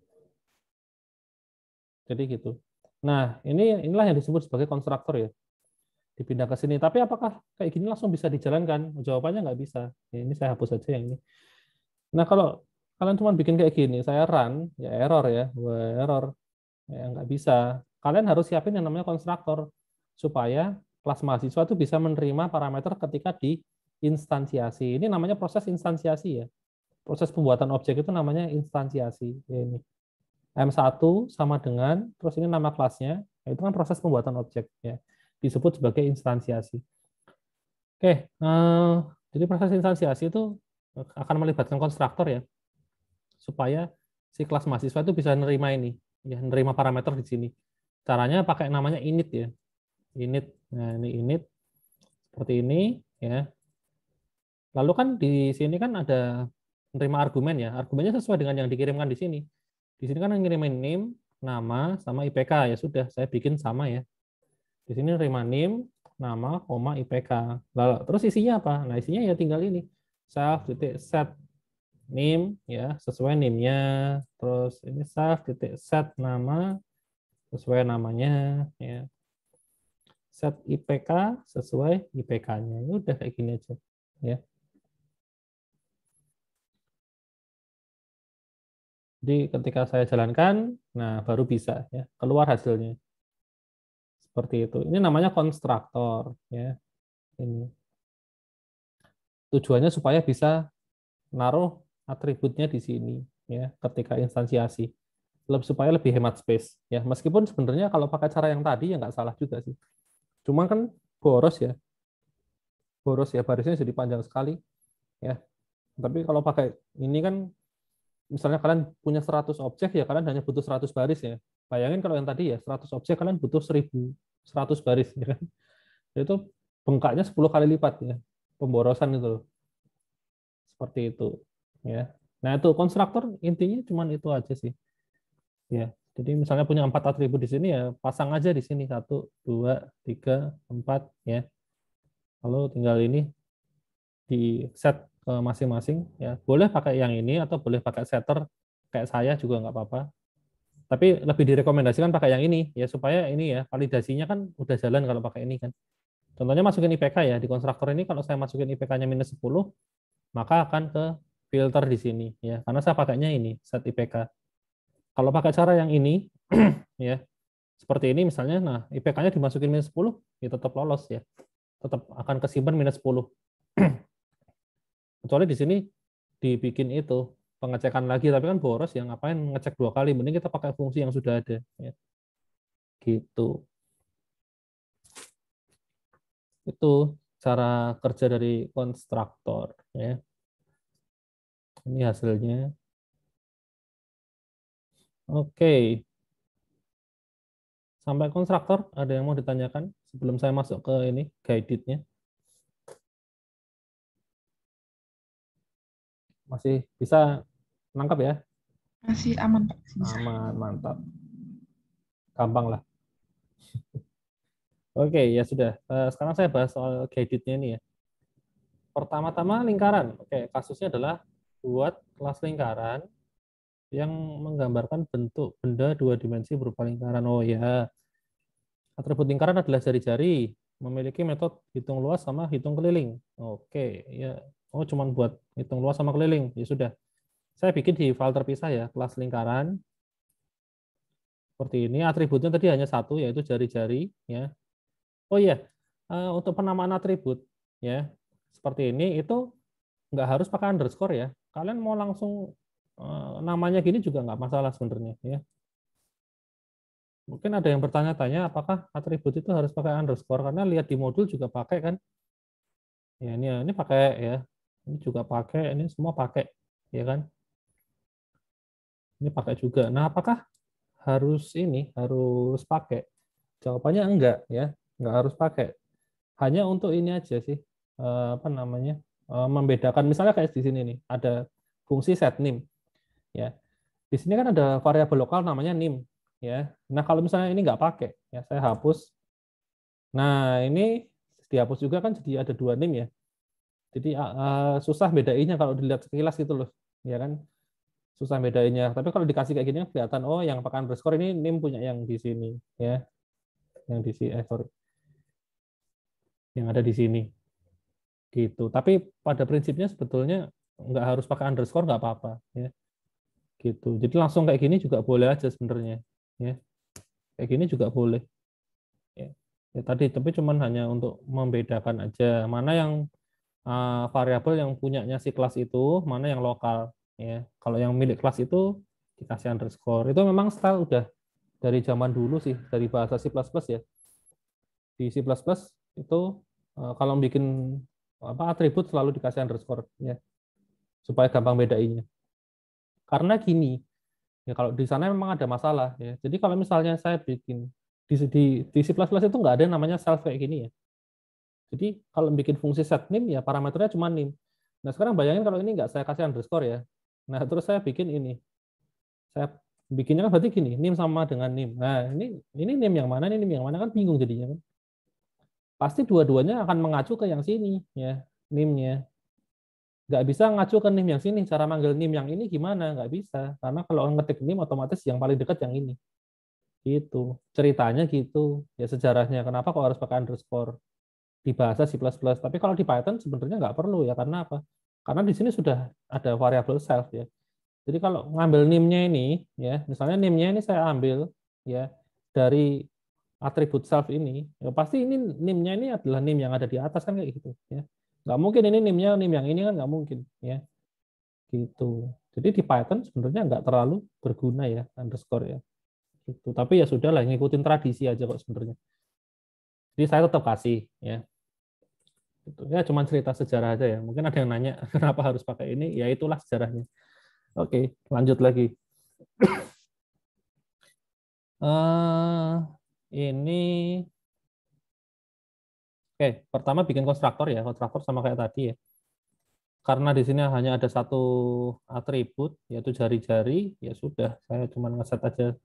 Jadi gitu. Nah inilah yang disebut sebagai konstruktor ya. Dipindah ke sini. Tapi apakah kayak gini langsung bisa dijalankan? Jawabannya nggak bisa. Ya, ini saya hapus aja yang ini. Nah, kalau kalian cuma bikin kayak gini, saya run, ya error ya. Wah, error. Ya, nggak bisa. Kalian harus siapin yang namanya konstruktor supaya kelas mahasiswa itu bisa menerima parameter ketika diinstansiasi. Ini namanya proses instansiasi ya. Proses pembuatan objek itu namanya instansiasi. Ya, ini. M1 sama dengan, terus ini nama kelasnya, itu kan proses pembuatan objek. Ya. Disebut sebagai instansiasi. Oke, jadi proses instansiasi itu akan melibatkan konstruktor ya, supaya si kelas mahasiswa itu bisa nerima ini, ya, nerima parameter di sini. Caranya pakai namanya init ya, init. Nah ini init seperti ini ya. Lalu kan di sini kan ada menerima argumen ya, argumennya sesuai dengan yang dikirimkan di sini. Di sini kan ngirimin name, nama, sama IPK ya sudah, saya bikin sama ya. Di sini nerima name, nama, koma, IPK. Lalu terus isinya apa? Nah isinya ya tinggal ini self titik set name ya sesuai name-nya. Terus ini self titik set nama sesuai namanya ya. Set IPK sesuai IPK-nya. Ya udah kayak gini aja ya. Jadi ketika saya jalankan, nah baru bisa ya keluar hasilnya seperti itu. Ini namanya konstruktor ya. Ini tujuannya supaya bisa naruh atributnya di sini ya ketika instansiasi supaya lebih hemat space ya, meskipun sebenarnya kalau pakai cara yang tadi ya nggak salah juga sih, cuma kan boros ya barisnya jadi panjang sekali ya. Tapi kalau pakai ini kan misalnya kalian punya 100 objek ya kalian hanya butuh 100 baris ya. Bayangin kalau yang tadi ya 100 objek kalian butuh 1100 baris ya kan, itu bengkaknya 10 kali lipat ya, pemborosan itu loh. Seperti itu ya. Nah itu konstruktor intinya cuma itu aja sih ya. Jadi misalnya punya 4 atribut di sini ya pasang aja di sini 1, 2, 3, 4 ya. Lalu tinggal ini di set ke masing-masing ya. Boleh pakai yang ini atau boleh pakai setter kayak saya juga nggak apa-apa. Tapi lebih direkomendasikan pakai yang ini ya supaya ini ya validasinya kan udah jalan kalau pakai ini kan. Contohnya masukin IPK ya di konstruktor ini kalau saya masukin IPK-nya -10 maka akan ke filter di sini ya karena saya pakainya ini set IPK. Kalau pakai cara yang ini ya seperti ini misalnya, nah IPK-nya dimasukin -10 ya tetap lolos ya. Tetap akan kesimpan -10. Kecuali di sini dibikin itu pengecekan lagi tapi kan boros ya ngapain ngecek 2 kali, mending kita pakai fungsi yang sudah ada ya. Gitu. Itu cara kerja dari konstruktor ya. Ini hasilnya. Oke. Sampai konstruktor ada yang mau ditanyakan sebelum saya masuk ke ini guided-nya? Masih bisa nangkap ya? Masih aman, Pak. Masih bisa. Aman, mantap. Gampang lah. Oke, ya sudah. Sekarang saya bahas soal guided-nya ini ya. Pertama-tama lingkaran. Oke, kasusnya adalah buat kelas lingkaran yang menggambarkan bentuk benda 2 dimensi berupa lingkaran. Oh ya, atribut lingkaran adalah jari-jari, memiliki metode hitung luas sama hitung keliling. Oke, ya. Oh, cuman buat hitung luas sama keliling. Ya sudah. Saya bikin di file terpisah ya, kelas lingkaran. Seperti ini, atributnya tadi hanya 1, yaitu jari-jari. Ya. Oh iya, untuk penamaan atribut, ya seperti ini, itu nggak harus pakai underscore ya. Kalian mau langsung namanya gini juga nggak masalah sebenarnya. Ya. Mungkin ada yang bertanya-tanya, apakah atribut itu harus pakai underscore? Karena lihat di modul juga pakai kan. Ya ini pakai ya, ini juga pakai, ini semua pakai, ya kan? Ini pakai juga. Nah, apakah harus pakai? Jawabannya enggak ya, enggak harus pakai. Hanya untuk ini aja sih, apa namanya, membedakan. Misalnya kayak di sini nih, ada fungsi setNim, ya. Di sini kan ada variabel lokal namanya nim, ya. Nah kalau misalnya ini nggak pakai, ya saya hapus. Nah ini dihapus juga kan jadi ada 2 nim ya. Jadi susah bedainnya kalau dilihat sekilas gitu loh, ya kan. Susah bedainnya. Tapi kalau dikasih kayak gini kelihatan, oh yang pakai underscore ini nim punya yang di sini, ya, yang di sini, sorry, yang ada di sini. Gitu. Tapi pada prinsipnya sebetulnya nggak harus pakai underscore, nggak apa-apa ya. Gitu. Jadi langsung kayak gini juga boleh aja sebenarnya ya. Kayak gini juga boleh. Ya. Ya tadi tapi cuman hanya untuk membedakan aja mana yang variabel yang punyanya si kelas itu, mana yang lokal ya. Kalau yang milik kelas itu dikasih underscore. Itu memang style udah dari zaman dulu sih, dari bahasa C++ ya. Di C++ itu kalau bikin atribut selalu dikasih underscore ya supaya gampang bedainnya. Karena gini, ya kalau di sana memang ada masalah ya. Jadi kalau misalnya saya bikin di C++ itu nggak ada yang namanya self kayak gini ya. Jadi kalau bikin fungsi setNim ya parameternya cuma nim. Nah sekarang bayangin kalau ini nggak saya kasih underscore ya. Nah terus saya bikin ini. Saya bikinnya kan berarti gini, nim sama dengan nim. Nah ini nim yang mana, ini nim yang mana kan bingung jadinya kan. Pasti dua-duanya akan mengacu ke yang sini ya, nimnya. Nggak bisa ngacu ke nim yang sini. Cara manggil nim yang ini gimana? Nggak bisa. Karena kalau ngetik nim otomatis yang paling dekat yang ini. Gitu. Ceritanya gitu. Ya sejarahnya. Kenapa kok harus pakai underscore di bahasa C++? Tapi kalau di Python sebenarnya nggak perlu ya. Karena apa? Karena di sini sudah ada variabel self ya. Jadi kalau ngambil nim-nya ini, ya misalnya nim-nya ini saya ambil ya dari atribut self ini, ya pasti ini nim-nya ini adalah nim yang ada di atas kan kayak gitu ya. Nggak mungkin ini nim-nya nim yang ini kan nggak mungkin ya. Gitu. Jadi di Python sebenarnya nggak terlalu berguna ya underscore ya. Gitu. Tapi ya sudahlah ngikutin tradisi aja kok sebenarnya. Jadi saya tetap kasih ya. Gitu. Ya cuma cerita sejarah aja ya. Mungkin ada yang nanya kenapa harus pakai ini? Ya itulah sejarahnya. Oke, lanjut lagi. Ini oke, pertama bikin konstruktor ya, konstruktor sama kayak tadi ya. Karena di sini hanya ada 1 atribut yaitu jari-jari, ya sudah, saya cuma ngeset aja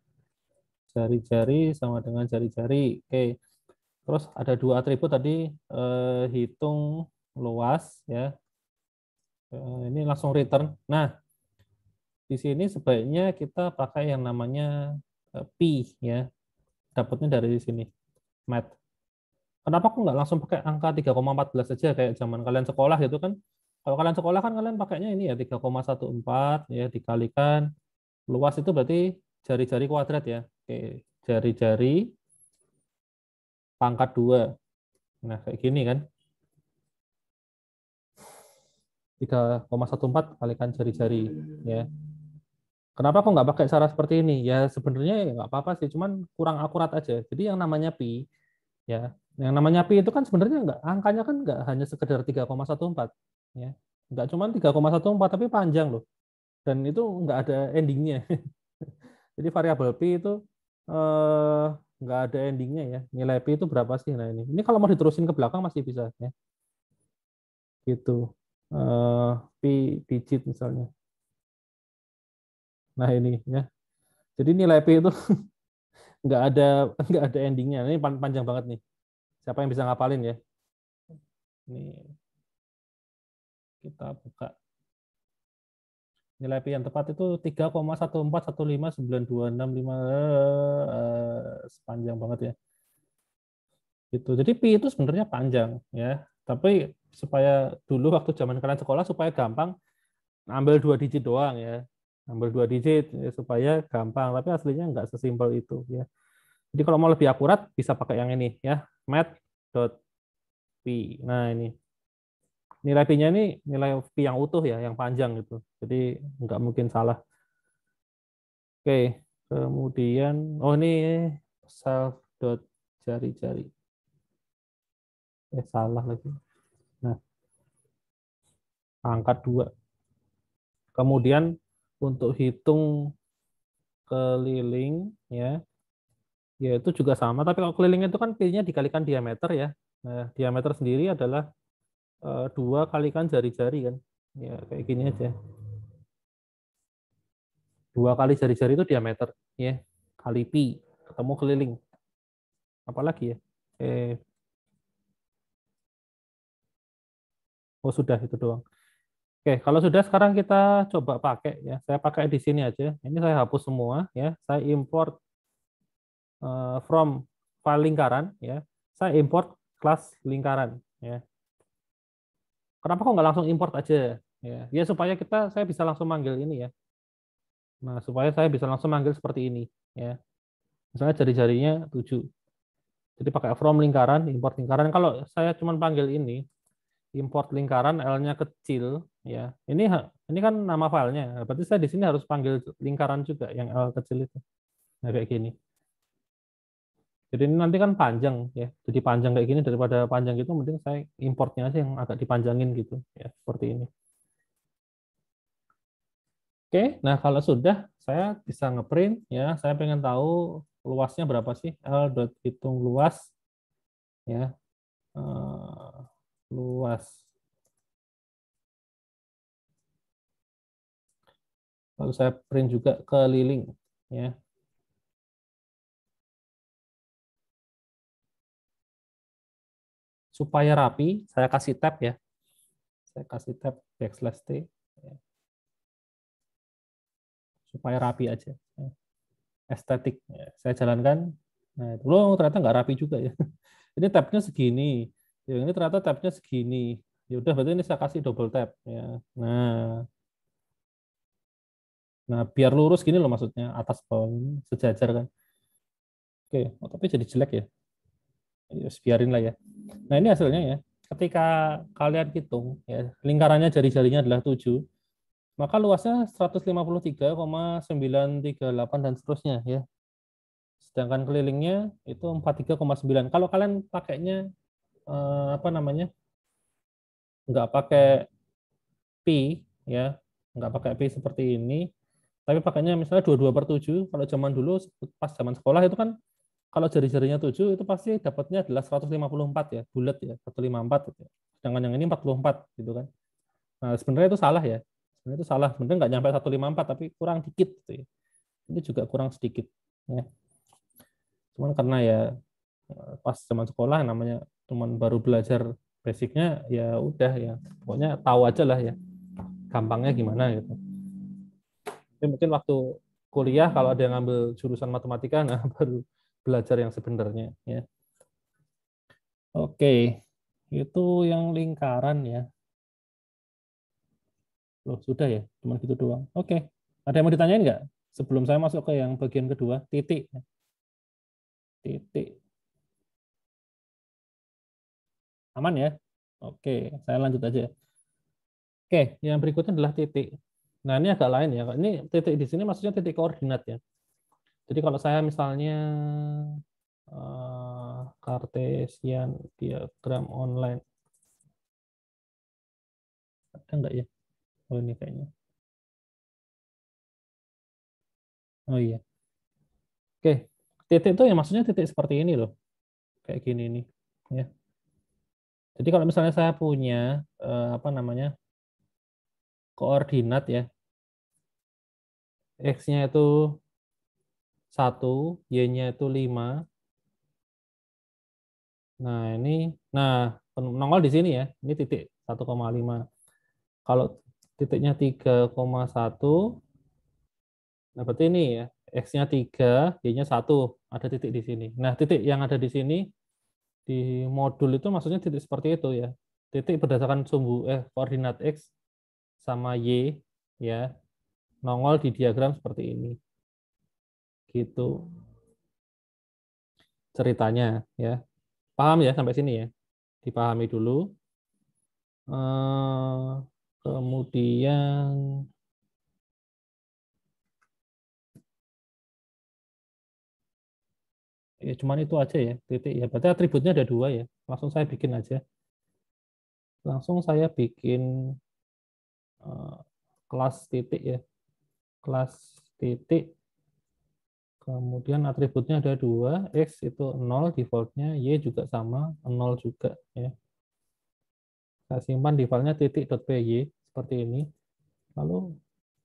jari-jari sama dengan jari-jari. Oke. Terus ada dua atribut tadi, hitung luas ya. Ini langsung return. Nah, di sini sebaiknya kita pakai yang namanya pi ya. Dapatnya dari sini, math. Kenapa aku nggak langsung pakai angka 3,14 saja kayak zaman kalian sekolah gitu kan? Kalau kalian sekolah kan kalian pakainya ini ya 3,14 ya dikalikan luas itu berarti jari-jari kuadrat ya. Oke, jari-jari pangkat 2. Nah, kayak gini kan. 3,14 kalikan jari-jari ya. Kenapa aku nggak pakai cara seperti ini? Ya sebenarnya ya nggak apa-apa sih, cuman kurang akurat aja. Jadi yang namanya pi ya, yang namanya pi itu kan sebenarnya nggak angkanya kan nggak hanya sekedar 3,14 ya. Nggak cuman 3,14 tapi panjang loh. Dan itu nggak ada endingnya. Jadi variabel pi itu eh, nggak ada endingnya ya. Nilai pi itu berapa sih? Nah ini kalau mau diterusin ke belakang masih bisa ya. Gitu. Pi digit misalnya. Nah ini ya. Jadi nilai pi itu nggak ada nggak ada endingnya. Ini panjang banget nih. Siapa yang bisa ngapalin ya? Ini kita buka. Nilai pi yang tepat itu 3,14159265 sepanjang banget ya. Gitu. Jadi pi itu sebenarnya panjang ya. Tapi supaya dulu waktu zaman kalian sekolah supaya gampang ambil 2 digit doang ya. Ambil 2 digit ya, supaya gampang. Tapi aslinya nggak sesimpel itu ya. Jadi kalau mau lebih akurat bisa pakai yang ini ya. Math.pi. Nah ini nilai pi-nya ini nilai pi yang utuh ya, yang panjang gitu. Jadi nggak mungkin salah. Oke, kemudian ini self dot jari-jari. Salah lagi. Nah, angkat 2. Kemudian untuk hitung keliling ya, itu juga sama. Tapi kalau keliling itu kan pi-nya dikalikan diameter ya. Nah, diameter sendiri adalah 2 kalikan jari-jari kan. Ya kayak gini aja. 2 kali jari-jari itu diameter ya, kali pi ketemu keliling. Apalagi ya? Oh sudah itu doang. Oke, kalau sudah sekarang kita coba pakai ya. Saya pakai di sini aja. Ini saya hapus semua ya. Saya import from file lingkaran ya. Saya import kelas lingkaran ya. Kenapa kok nggak langsung import aja ya? Ya supaya saya bisa langsung manggil ini ya. Nah, supaya saya bisa langsung manggil seperti ini ya. Misalnya jari-jarinya 7. Jadi pakai from lingkaran, import lingkaran. Kalau saya cuma panggil ini, import lingkaran L-nya kecil ya. Ini kan nama filenya. Berarti saya di sini harus panggil lingkaran juga yang L kecil itu. Nah, kayak gini. Jadi ini nanti kan panjang ya. Jadi panjang kayak gini daripada panjang gitu mending saya importnya aja yang agak dipanjangin gitu ya, seperti ini. Oke, nah kalau sudah saya bisa ngeprint ya. Saya pengen tahu luasnya berapa sih? L hitung luas ya. Luas. Lalu saya print juga keliling ya. Supaya rapi, saya kasih tab ya. Saya kasih tab \t ya. Supaya rapi aja. Ya. Estetik. Ya. Saya jalankan. Nah, itu ternyata nggak rapi juga ya. Ini tabnya segini. Yang ini ternyata tabnya segini. Ya udah berarti ini saya kasih double tab ya. Nah, biar lurus gini loh maksudnya, atas bawah ini sejajar kan. Oke, tapi jadi jelek ya. Ya, biarin lah ya. Nah, ini hasilnya ya. Ketika kalian hitung ya, lingkarannya jari-jarinya adalah 7, maka luasnya 153,938 dan seterusnya ya. Sedangkan kelilingnya itu 43,9. Kalau kalian pakainya apa namanya? Nggak pakai pi ya, nggak pakai pi seperti ini, tapi pakainya misalnya 22/7. Kalau zaman dulu pas zaman sekolah itu kan kalau jari-jarinya 7 itu pasti dapatnya adalah 154 ya, bulat ya, 154 gitu ya. Sedangkan yang ini 44 gitu kan. Nah, sebenarnya itu salah ya. Sebenarnya itu salah. Sebenarnya nggak nyampe 154 tapi kurang dikit gitu ya. Ini juga kurang sedikit ya. Cuman karena ya pas zaman sekolah namanya cuman baru belajar basicnya, ya udah ya pokoknya tahu aja lah ya gampangnya gimana gitu. Tapi mungkin waktu kuliah kalau ada yang ngambil jurusan matematika, nah baru belajar yang sebenarnya ya. Oke, itu yang lingkaran ya. Loh, sudah ya, cuma gitu doang. Oke, ada yang mau ditanyain nggak? Sebelum saya masuk ke yang bagian kedua, titik. Titik. Aman ya? Oke, saya lanjut aja. Oke, yang berikutnya adalah titik. Nah, ini agak lain ya. Ini titik di sini maksudnya titik koordinat ya. Jadi kalau saya misalnya Cartesian diagram online, ada nggak ya? Oh, ini kayaknya. Oh iya. Oke, titik itu ya maksudnya titik seperti ini loh. Kayak gini nih. Ya. Jadi kalau misalnya saya punya apa namanya koordinat ya, x-nya itu 1, y-nya itu 5. Nah, ini nah nongol di sini ya. Ini titik 1,5. Kalau titiknya 3,1, nah berarti ini ya, x-nya 3, y-nya 1, ada titik di sini. Nah, titik yang ada di sini di modul itu maksudnya titik seperti itu ya. Titik berdasarkan koordinat x sama y ya, nongol di diagram seperti ini. Gitu ceritanya ya. Paham ya sampai sini ya? Dipahami dulu. Kemudian ya cuman itu aja ya, titik ya. Berarti atributnya ada 2 ya. Langsung saya bikin aja. Langsung saya bikin eh, kelas titik ya. Kelas titik. Kemudian atributnya ada 2, x itu 0 defaultnya, y juga sama 0 juga ya. Saya simpan defaultnya titik.py seperti ini. Lalu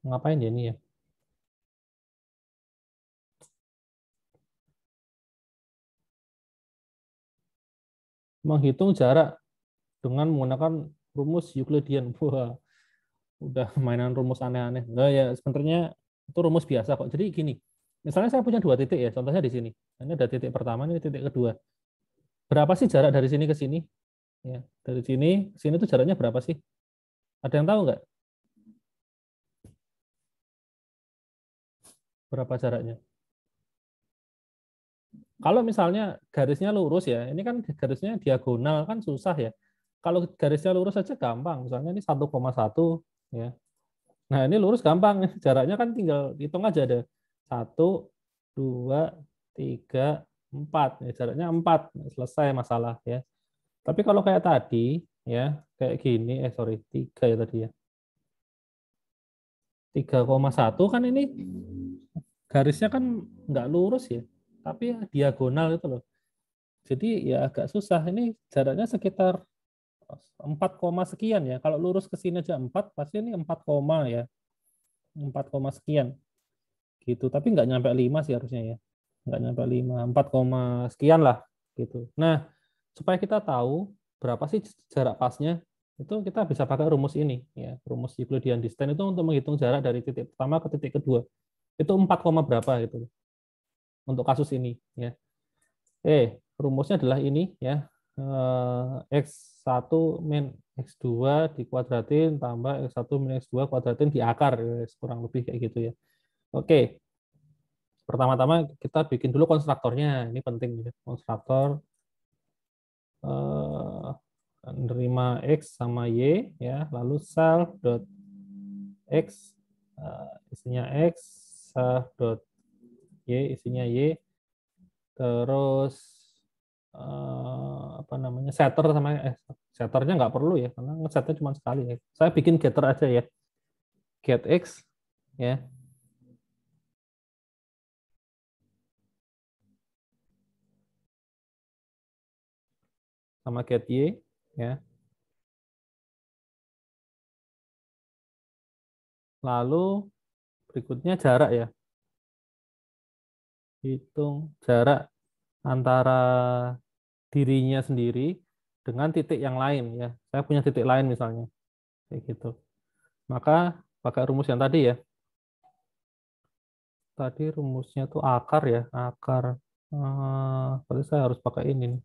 ngapain ya ini ya? Menghitung jarak dengan menggunakan rumus Euclidean. Wah, udah mainan rumus aneh-aneh. Nah, ya sebenarnya itu rumus biasa kok. Jadi gini, misalnya saya punya 2 titik ya, contohnya di sini. Ini ada titik pertama, ini titik kedua. Berapa sih jarak dari sini ke sini? Ya, dari sini ke sini tuh jaraknya berapa sih? Ada yang tahu nggak? Berapa jaraknya? Kalau misalnya garisnya lurus ya, ini kan garisnya diagonal kan susah ya. Kalau garisnya lurus saja gampang. Misalnya ini 1,1 ya. Nah, ini lurus gampang. Jaraknya kan tinggal hitung aja ada 1, 2, 3, 4. Ya, jaraknya 4. Selesai masalah ya. Tapi kalau kayak tadi ya, kayak gini, sorry, 3 ya tadi ya. 3,1 kan ini garisnya kan nggak lurus ya, tapi ya diagonal itu loh. Jadi ya agak susah. Ini jaraknya sekitar 4, sekian ya. Kalau lurus ke sini aja 4, pasti ini 4, ya. 4, sekian gitu. Tapi nggak nyampe 5 sih harusnya ya. Nggak nyampe 5, 4, sekian lah gitu. Nah, supaya kita tahu berapa sih jarak pasnya, itu kita bisa pakai rumus ini ya, rumus Euclidean distance itu untuk menghitung jarak dari titik pertama ke titik kedua. Itu 4, berapa gitu untuk kasus ini ya. Rumusnya adalah ini ya. X1 min X2 dikuadratin tambah X1 min X2 kuadratin di akar, kurang lebih kayak gitu ya. Oke, pertama-tama kita bikin dulu konstruktornya. Ini penting ya. Konstruktor menerima X sama Y ya, lalu self dot X isinya X, self dot Y isinya Y, terus apa namanya setter sama setternya nggak perlu ya karena ngesetnya cuma sekali ya. Saya bikin getter aja ya, get X ya, sama get Y ya. Lalu berikutnya jarak ya, hitung jarak antara dirinya sendiri dengan titik yang lain ya. Saya punya titik lain misalnya, kayak gitu. Maka pakai rumus yang tadi ya. Tadi rumusnya tuh akar ya, akar. Berarti saya harus pakai ini nih,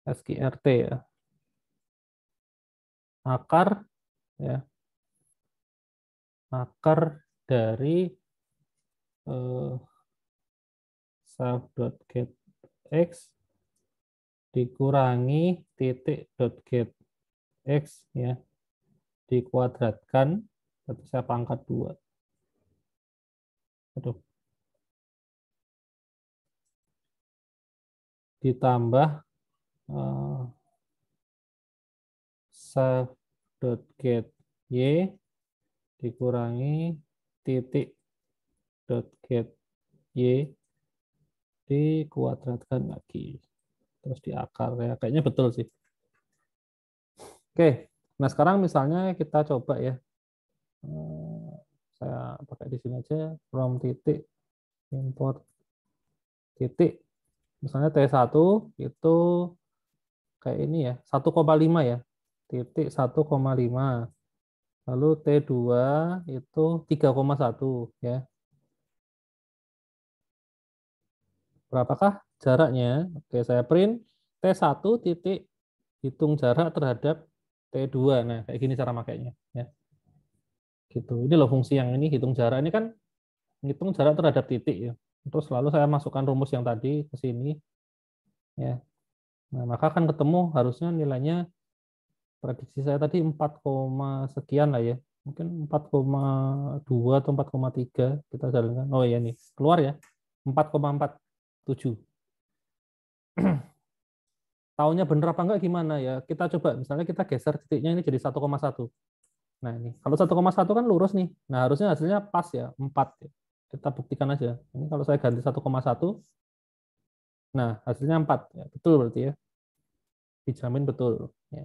SQRT ya. Akar ya, akar dari eh, self.get x dikurangi titik dot get x ya, dikuadratkan, berarti saya pangkat 2. Aduh, ditambah self.get y dikurangi titik dot get y dikuadratkan lagi, terus di akar ya. Kayaknya betul sih. Oke, nah sekarang misalnya kita coba ya. Saya pakai di sini aja, from titik import titik. Misalnya T1 itu kayak ini ya, 1,5 ya. Titik 1,5. Lalu T2 itu 3,1 ya. Berapakah jaraknya? Oke, saya print T1 titik hitung jarak terhadap T2. Nah, kayak gini cara makainya ya. Gitu. Ini loh fungsi yang ini hitung jarak. Ini kan hitung jarak terhadap titik ya. Terus lalu saya masukkan rumus yang tadi ke sini ya. Nah, maka akan ketemu harusnya nilainya, prediksi saya tadi 4, sekian lah ya. Mungkin 4,2 atau 4,3 kita jalankan. Oh ya nih, keluar ya. 4,47. Tahunnya bener apa enggak gimana ya? Kita coba misalnya kita geser titiknya ini jadi 1,1. Nah, ini kalau 1,1 kan lurus nih. Nah, harusnya hasilnya pas ya, 4 ya. Kita buktikan aja. Ini kalau saya ganti 1,1, nah hasilnya 4 ya. Betul berarti ya. Dijamin betul ya.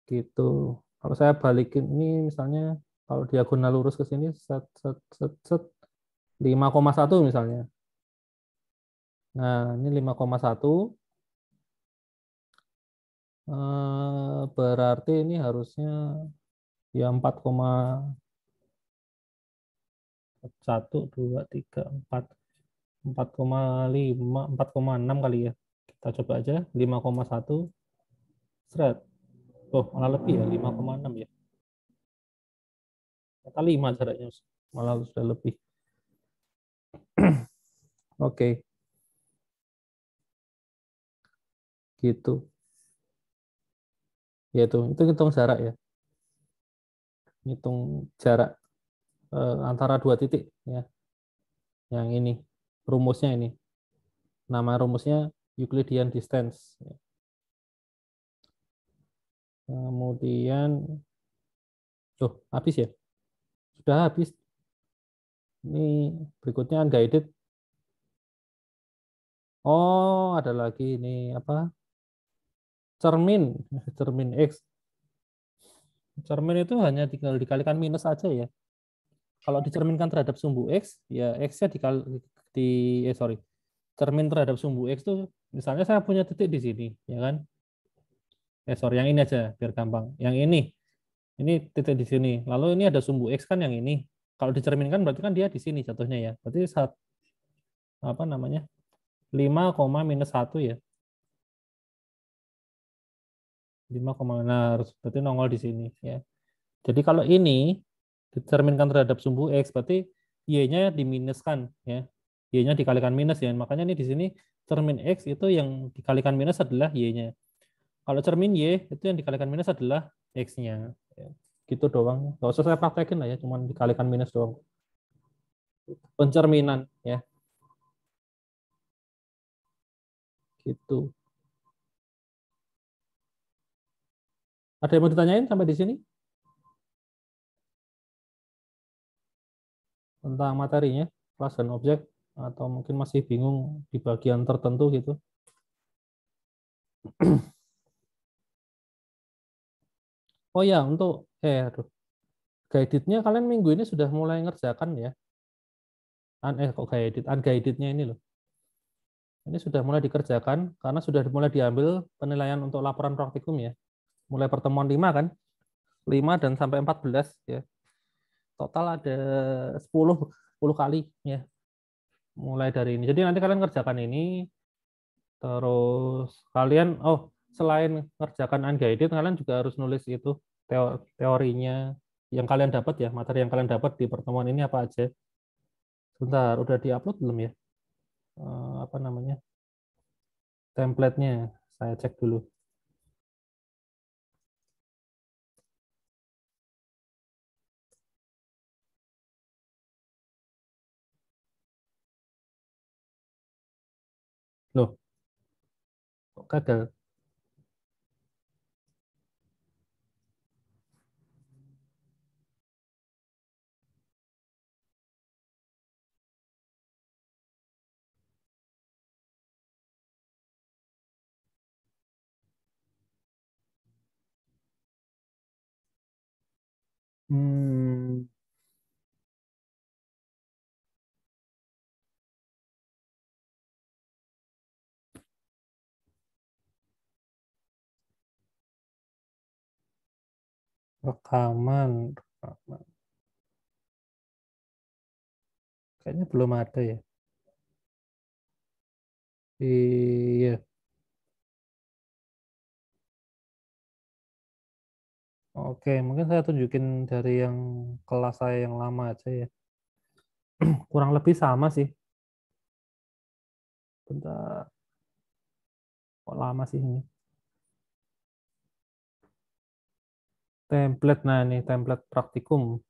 Gitu. Kalau saya balikin ini misalnya kalau diagonal lurus ke sini set set set set 5,1 misalnya. Nah, ini 5,1 berarti ini harusnya ya 4,1 2 3 4 4,5 4,6 kali ya. Kita coba aja 5,1 seret. Oh, malah lebih ya, 5,6 ya. Kata 5 jaraknya malah sudah lebih. Oke, gitu. Ya itu hitung jarak ya. Hitung jarak antara dua titik ya. Yang ini rumusnya ini. Nama rumusnya Euclidean distance. Kemudian habis ya. Sudah habis. Ini berikutnya unguided. Oh, ada lagi ini apa? Cermin, cermin X. Cermin itu hanya tinggal dikalikan minus aja ya. Kalau dicerminkan terhadap sumbu X, ya X-nya sorry. Cermin terhadap sumbu X itu, misalnya saya punya titik di sini, ya kan? Sorry, yang ini aja, biar gampang. Yang ini titik di sini. Lalu ini ada sumbu X kan yang ini. Kalau dicerminkan berarti kan dia di sini jatuhnya ya. Berarti apa namanya? 5, minus 1 ya. 5, nah harus berarti nongol di sini ya. Jadi kalau ini dicerminkan terhadap sumbu X, berarti Y-nya diminuskan ya. Y-nya dikalikan minus ya. Makanya ini di sini cermin X itu yang dikalikan minus adalah Y-nya. Kalau cermin Y itu yang dikalikan minus adalah X-nya. Gitu doang. Nggak usah saya praktekin lah ya, cuma dikalikan minus doang. Pencerminan ya. Gitu. Ada yang mau ditanyain sampai di sini? Tentang materinya, kelas dan objek, atau mungkin masih bingung di bagian tertentu gitu. Oh ya, untuk guided-nya kalian minggu ini sudah mulai ngerjakan ya? Kok guided? Unguided-nya ini loh. Ini sudah mulai dikerjakan karena sudah mulai diambil penilaian untuk laporan praktikum ya. Mulai pertemuan 5 kan? 5 dan sampai 14 ya. Total ada 10 kali ya. Mulai dari ini. Jadi nanti kalian kerjakan ini, terus kalian selain ngerjakan unguided, kalian juga harus nulis itu teorinya yang kalian dapat ya, materi yang kalian dapat di pertemuan ini apa aja. Sebentar, udah diupload belum ya? Apa namanya? Template-nya. Saya cek dulu. Loh, kok gagal? Hmm, rekaman. Kayaknya belum ada ya. Iya, oke. Mungkin saya tunjukin dari yang kelas saya yang lama aja ya. Kurang lebih sama sih. Bentar, kok lama sih ini. Template, nah ini template praktikum.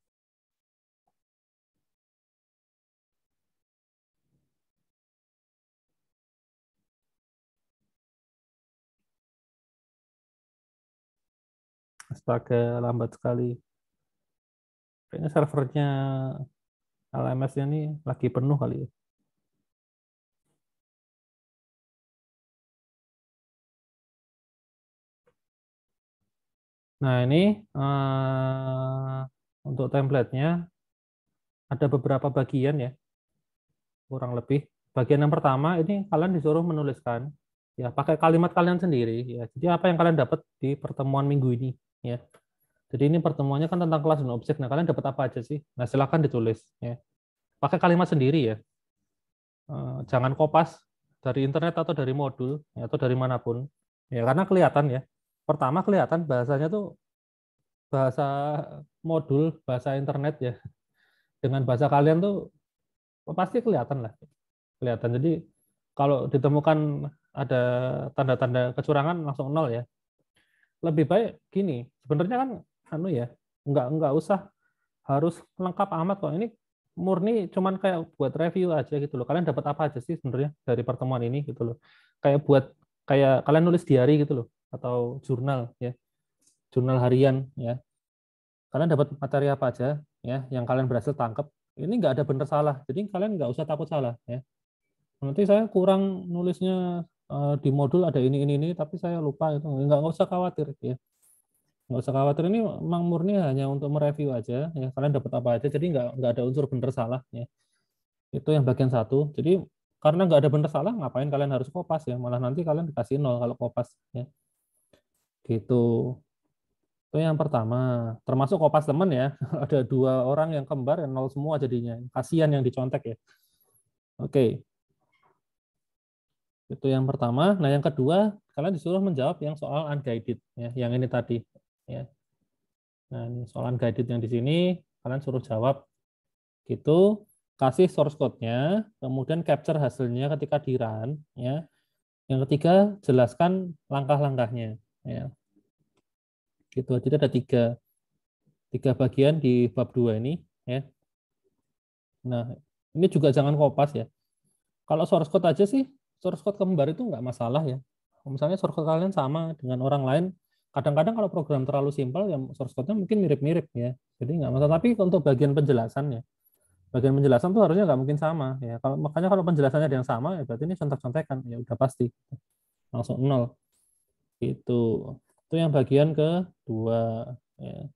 Astaga, lambat sekali. Kayaknya servernya LMS-nya ini lagi penuh kali ya. Nah ini untuk template-nya ada beberapa bagian ya, kurang lebih. Bagian yang pertama ini kalian disuruh menuliskan ya pakai kalimat kalian sendiri ya. Jadi apa yang kalian dapat di pertemuan minggu ini ya. Jadi ini pertemuannya kan tentang kelas dan objek. Nah, kalian dapat apa aja sih? Nah, silakan ditulis ya. Pakai kalimat sendiri ya. Jangan kopas dari internet atau dari modul ya, atau dari manapun. Ya, karena kelihatan ya. Pertama kelihatan bahasanya tuh bahasa modul, bahasa internet ya. Dengan bahasa kalian tuh pasti kelihatan lah. Kelihatan. Jadi kalau ditemukan ada tanda-tanda kecurangan langsung nol ya. Lebih baik gini, sebenarnya kan anu ya, nggak usah harus lengkap amat kok. Ini murni cuman kayak buat review aja gitu loh. Kalian dapat apa aja sih sebenarnya dari pertemuan ini gitu loh. Kayak kalian nulis diary gitu loh atau jurnal ya, jurnal harian ya. Kalian dapat materi apa aja ya yang kalian berhasil tangkap. Ini nggak ada benar salah. Jadi kalian nggak usah takut salah ya. Nanti saya kurang nulisnya di modul ada ini, tapi saya lupa itu. Nggak usah khawatir ya. Nggak usah khawatir, ini memang murni hanya untuk mereview aja ya, kalian dapat apa aja, jadi nggak ada unsur benar salah ya. Itu yang bagian satu. Jadi karena nggak ada benar salah, ngapain kalian harus kopas ya, malah nanti kalian dikasih nol kalau kopas ya. Gitu. Itu yang pertama, termasuk kopas temen ya. Ada 2 orang yang kembar yang nol semua jadinya, kasihan yang dicontek ya. Oke, itu yang pertama. Nah yang kedua, kalian disuruh menjawab yang soal unguided ya, yang ini tadi ya. Nah ini soal unguided yang di sini kalian suruh jawab gitu, kasih source code-nya, kemudian capture hasilnya ketika di run ya. Yang ketiga, jelaskan langkah-langkahnya ya. Gitu. Jadi ada tiga bagian di bab 2 ini ya. Nah, ini juga jangan kopas ya. Kalau source code aja sih, source code kembar itu nggak masalah ya. Misalnya source code kalian sama dengan orang lain, kadang-kadang kalau program terlalu simpel ya source code-nya mungkin mirip-mirip ya. Jadi nggak masalah. Tapi untuk bagian penjelasannya, bagian penjelasan tuh harusnya nggak mungkin sama ya. Makanya kalau penjelasannya ada yang sama ya berarti ini contek-contekan ya, udah pasti langsung nol gitu. Itu yang bagian kedua ya.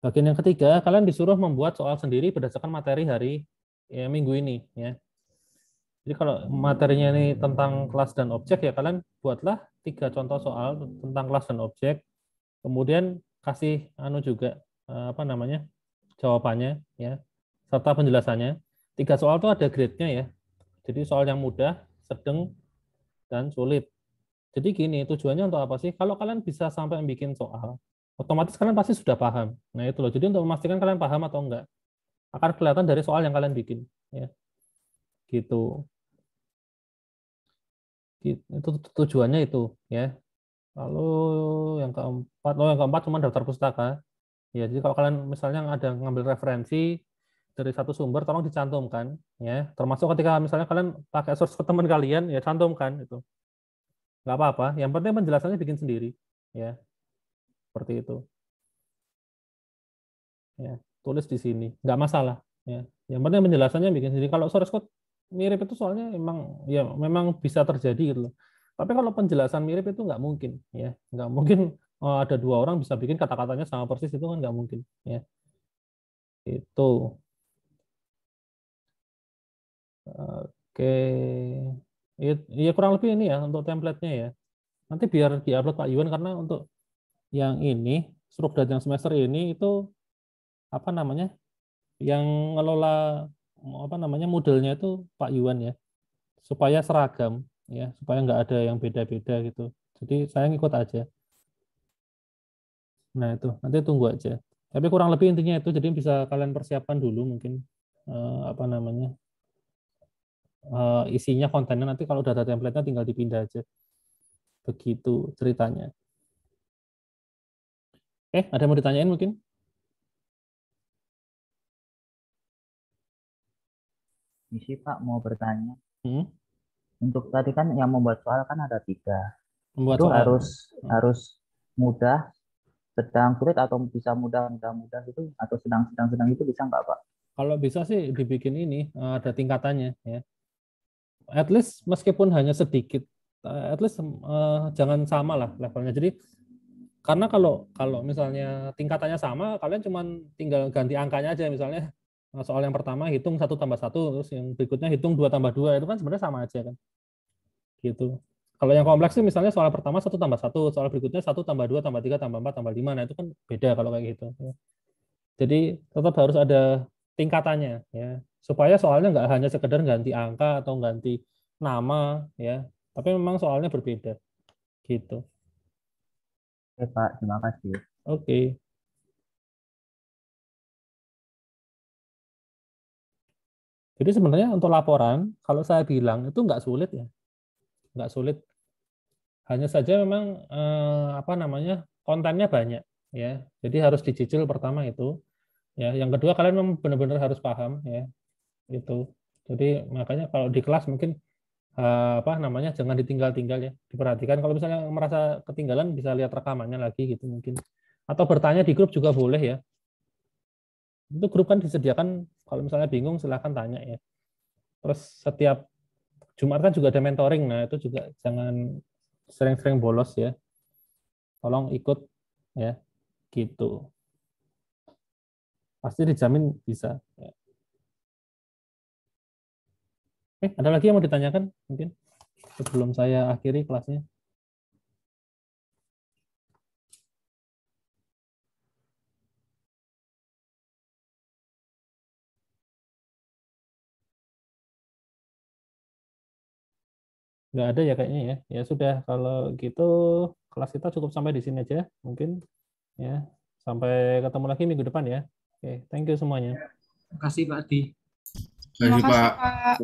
Bagian yang ketiga, kalian disuruh membuat soal sendiri berdasarkan materi hari ya, minggu ini ya. Jadi kalau materinya ini tentang kelas dan objek ya kalian buatlah 3 contoh soal tentang kelas dan objek, kemudian kasih juga apa namanya jawabannya ya serta penjelasannya. 3 soal itu ada grade-nya ya. Jadi soal yang mudah, sedang, dan sulit. Jadi gini, tujuannya untuk apa sih? Kalau kalian bisa sampai bikin soal, otomatis kalian pasti sudah paham. Nah itu loh. Jadi untuk memastikan kalian paham atau enggak, akan kelihatan dari soal yang kalian bikin. Ya, gitu. Itu tujuannya itu. Ya. Lalu yang keempat cuma daftar pustaka. Ya, jadi kalau kalian misalnya ada ngambil referensi dari satu sumber, tolong dicantumkan. Ya, termasuk ketika misalnya kalian pakai source ke teman kalian, ya cantumkan itu. Nggak apa-apa. Yang penting penjelasannya bikin sendiri. Ya, seperti itu. Ya, tulis di sini, nggak masalah. Ya, yang penting penjelasannya bikin sendiri. Kalau source code mirip itu soalnya memang bisa terjadi gitu loh. Tapi kalau penjelasan mirip itu nggak mungkin, ya, nggak mungkin ada 2 orang bisa bikin kata-katanya sama persis itu kan nggak mungkin, ya. Itu, oke, ya kurang lebih ini ya untuk template-nya ya. Nanti biar diupload Pak Iwan karena untuk yang ini struktur yang semester ini itu apa namanya yang ngelola apa namanya modelnya itu Pak Iwan ya supaya seragam ya supaya nggak ada yang beda-beda gitu jadi saya ngikut aja. Nah itu nanti tunggu aja tapi kurang lebih intinya itu jadi bisa kalian persiapkan dulu mungkin apa namanya isinya kontennya nanti kalau udah ada template-nya tinggal dipindah aja begitu ceritanya. Ada yang mau ditanyain mungkin. Misi Pak mau bertanya. Hmm? Untuk tadi kan yang membuat soal kan ada 3. Membuat Itu soal. harus mudah, sedang, sulit atau bisa mudah mudah mudah gitu atau sedang sedang sedang itu bisa nggak Pak? Kalau bisa sih dibikin ini ada tingkatannya ya at least meskipun hanya sedikit at least jangan sama lah levelnya jadi karena kalau kalau misalnya tingkatannya sama kalian cuma tinggal ganti angkanya aja misalnya soal yang pertama hitung 1+1 terus yang berikutnya hitung 2+2 itu kan sebenarnya sama aja kan gitu. Kalau yang kompleks sih misalnya soal pertama 1+1 soal berikutnya 1+2+3+4+5 nah itu kan beda kalau kayak gitu ya. Jadi tetap harus ada tingkatannya ya supaya soalnya nggak hanya sekedar ganti angka atau ganti nama ya tapi memang soalnya berbeda gitu. Oke Pak, terima kasih. Oke. Jadi sebenarnya untuk laporan kalau saya bilang itu nggak sulit ya nggak sulit hanya saja memang apa namanya kontennya banyak ya jadi harus dicicil pertama itu ya yang kedua kalian memang benar-benar harus paham ya itu jadi makanya kalau di kelas mungkin apa namanya jangan ditinggal-tinggal ya diperhatikan kalau misalnya merasa ketinggalan bisa lihat rekamannya lagi gitu mungkin atau bertanya di grup juga boleh ya itu grup kan disediakan kalau misalnya bingung silahkan tanya ya terus setiap Jumat kan juga ada mentoring nah itu juga jangan sering-sering bolos ya tolong ikut ya gitu pasti dijamin bisa ya. Ada lagi yang mau ditanyakan mungkin sebelum saya akhiri kelasnya. Nggak ada ya kayaknya ya. Ya sudah kalau gitu kelas kita cukup sampai di sini aja mungkin ya. Sampai ketemu lagi minggu depan ya. Oke, thank you semuanya. Terima kasih Pak Di. Terima Kasih kasih, Pak. Pak.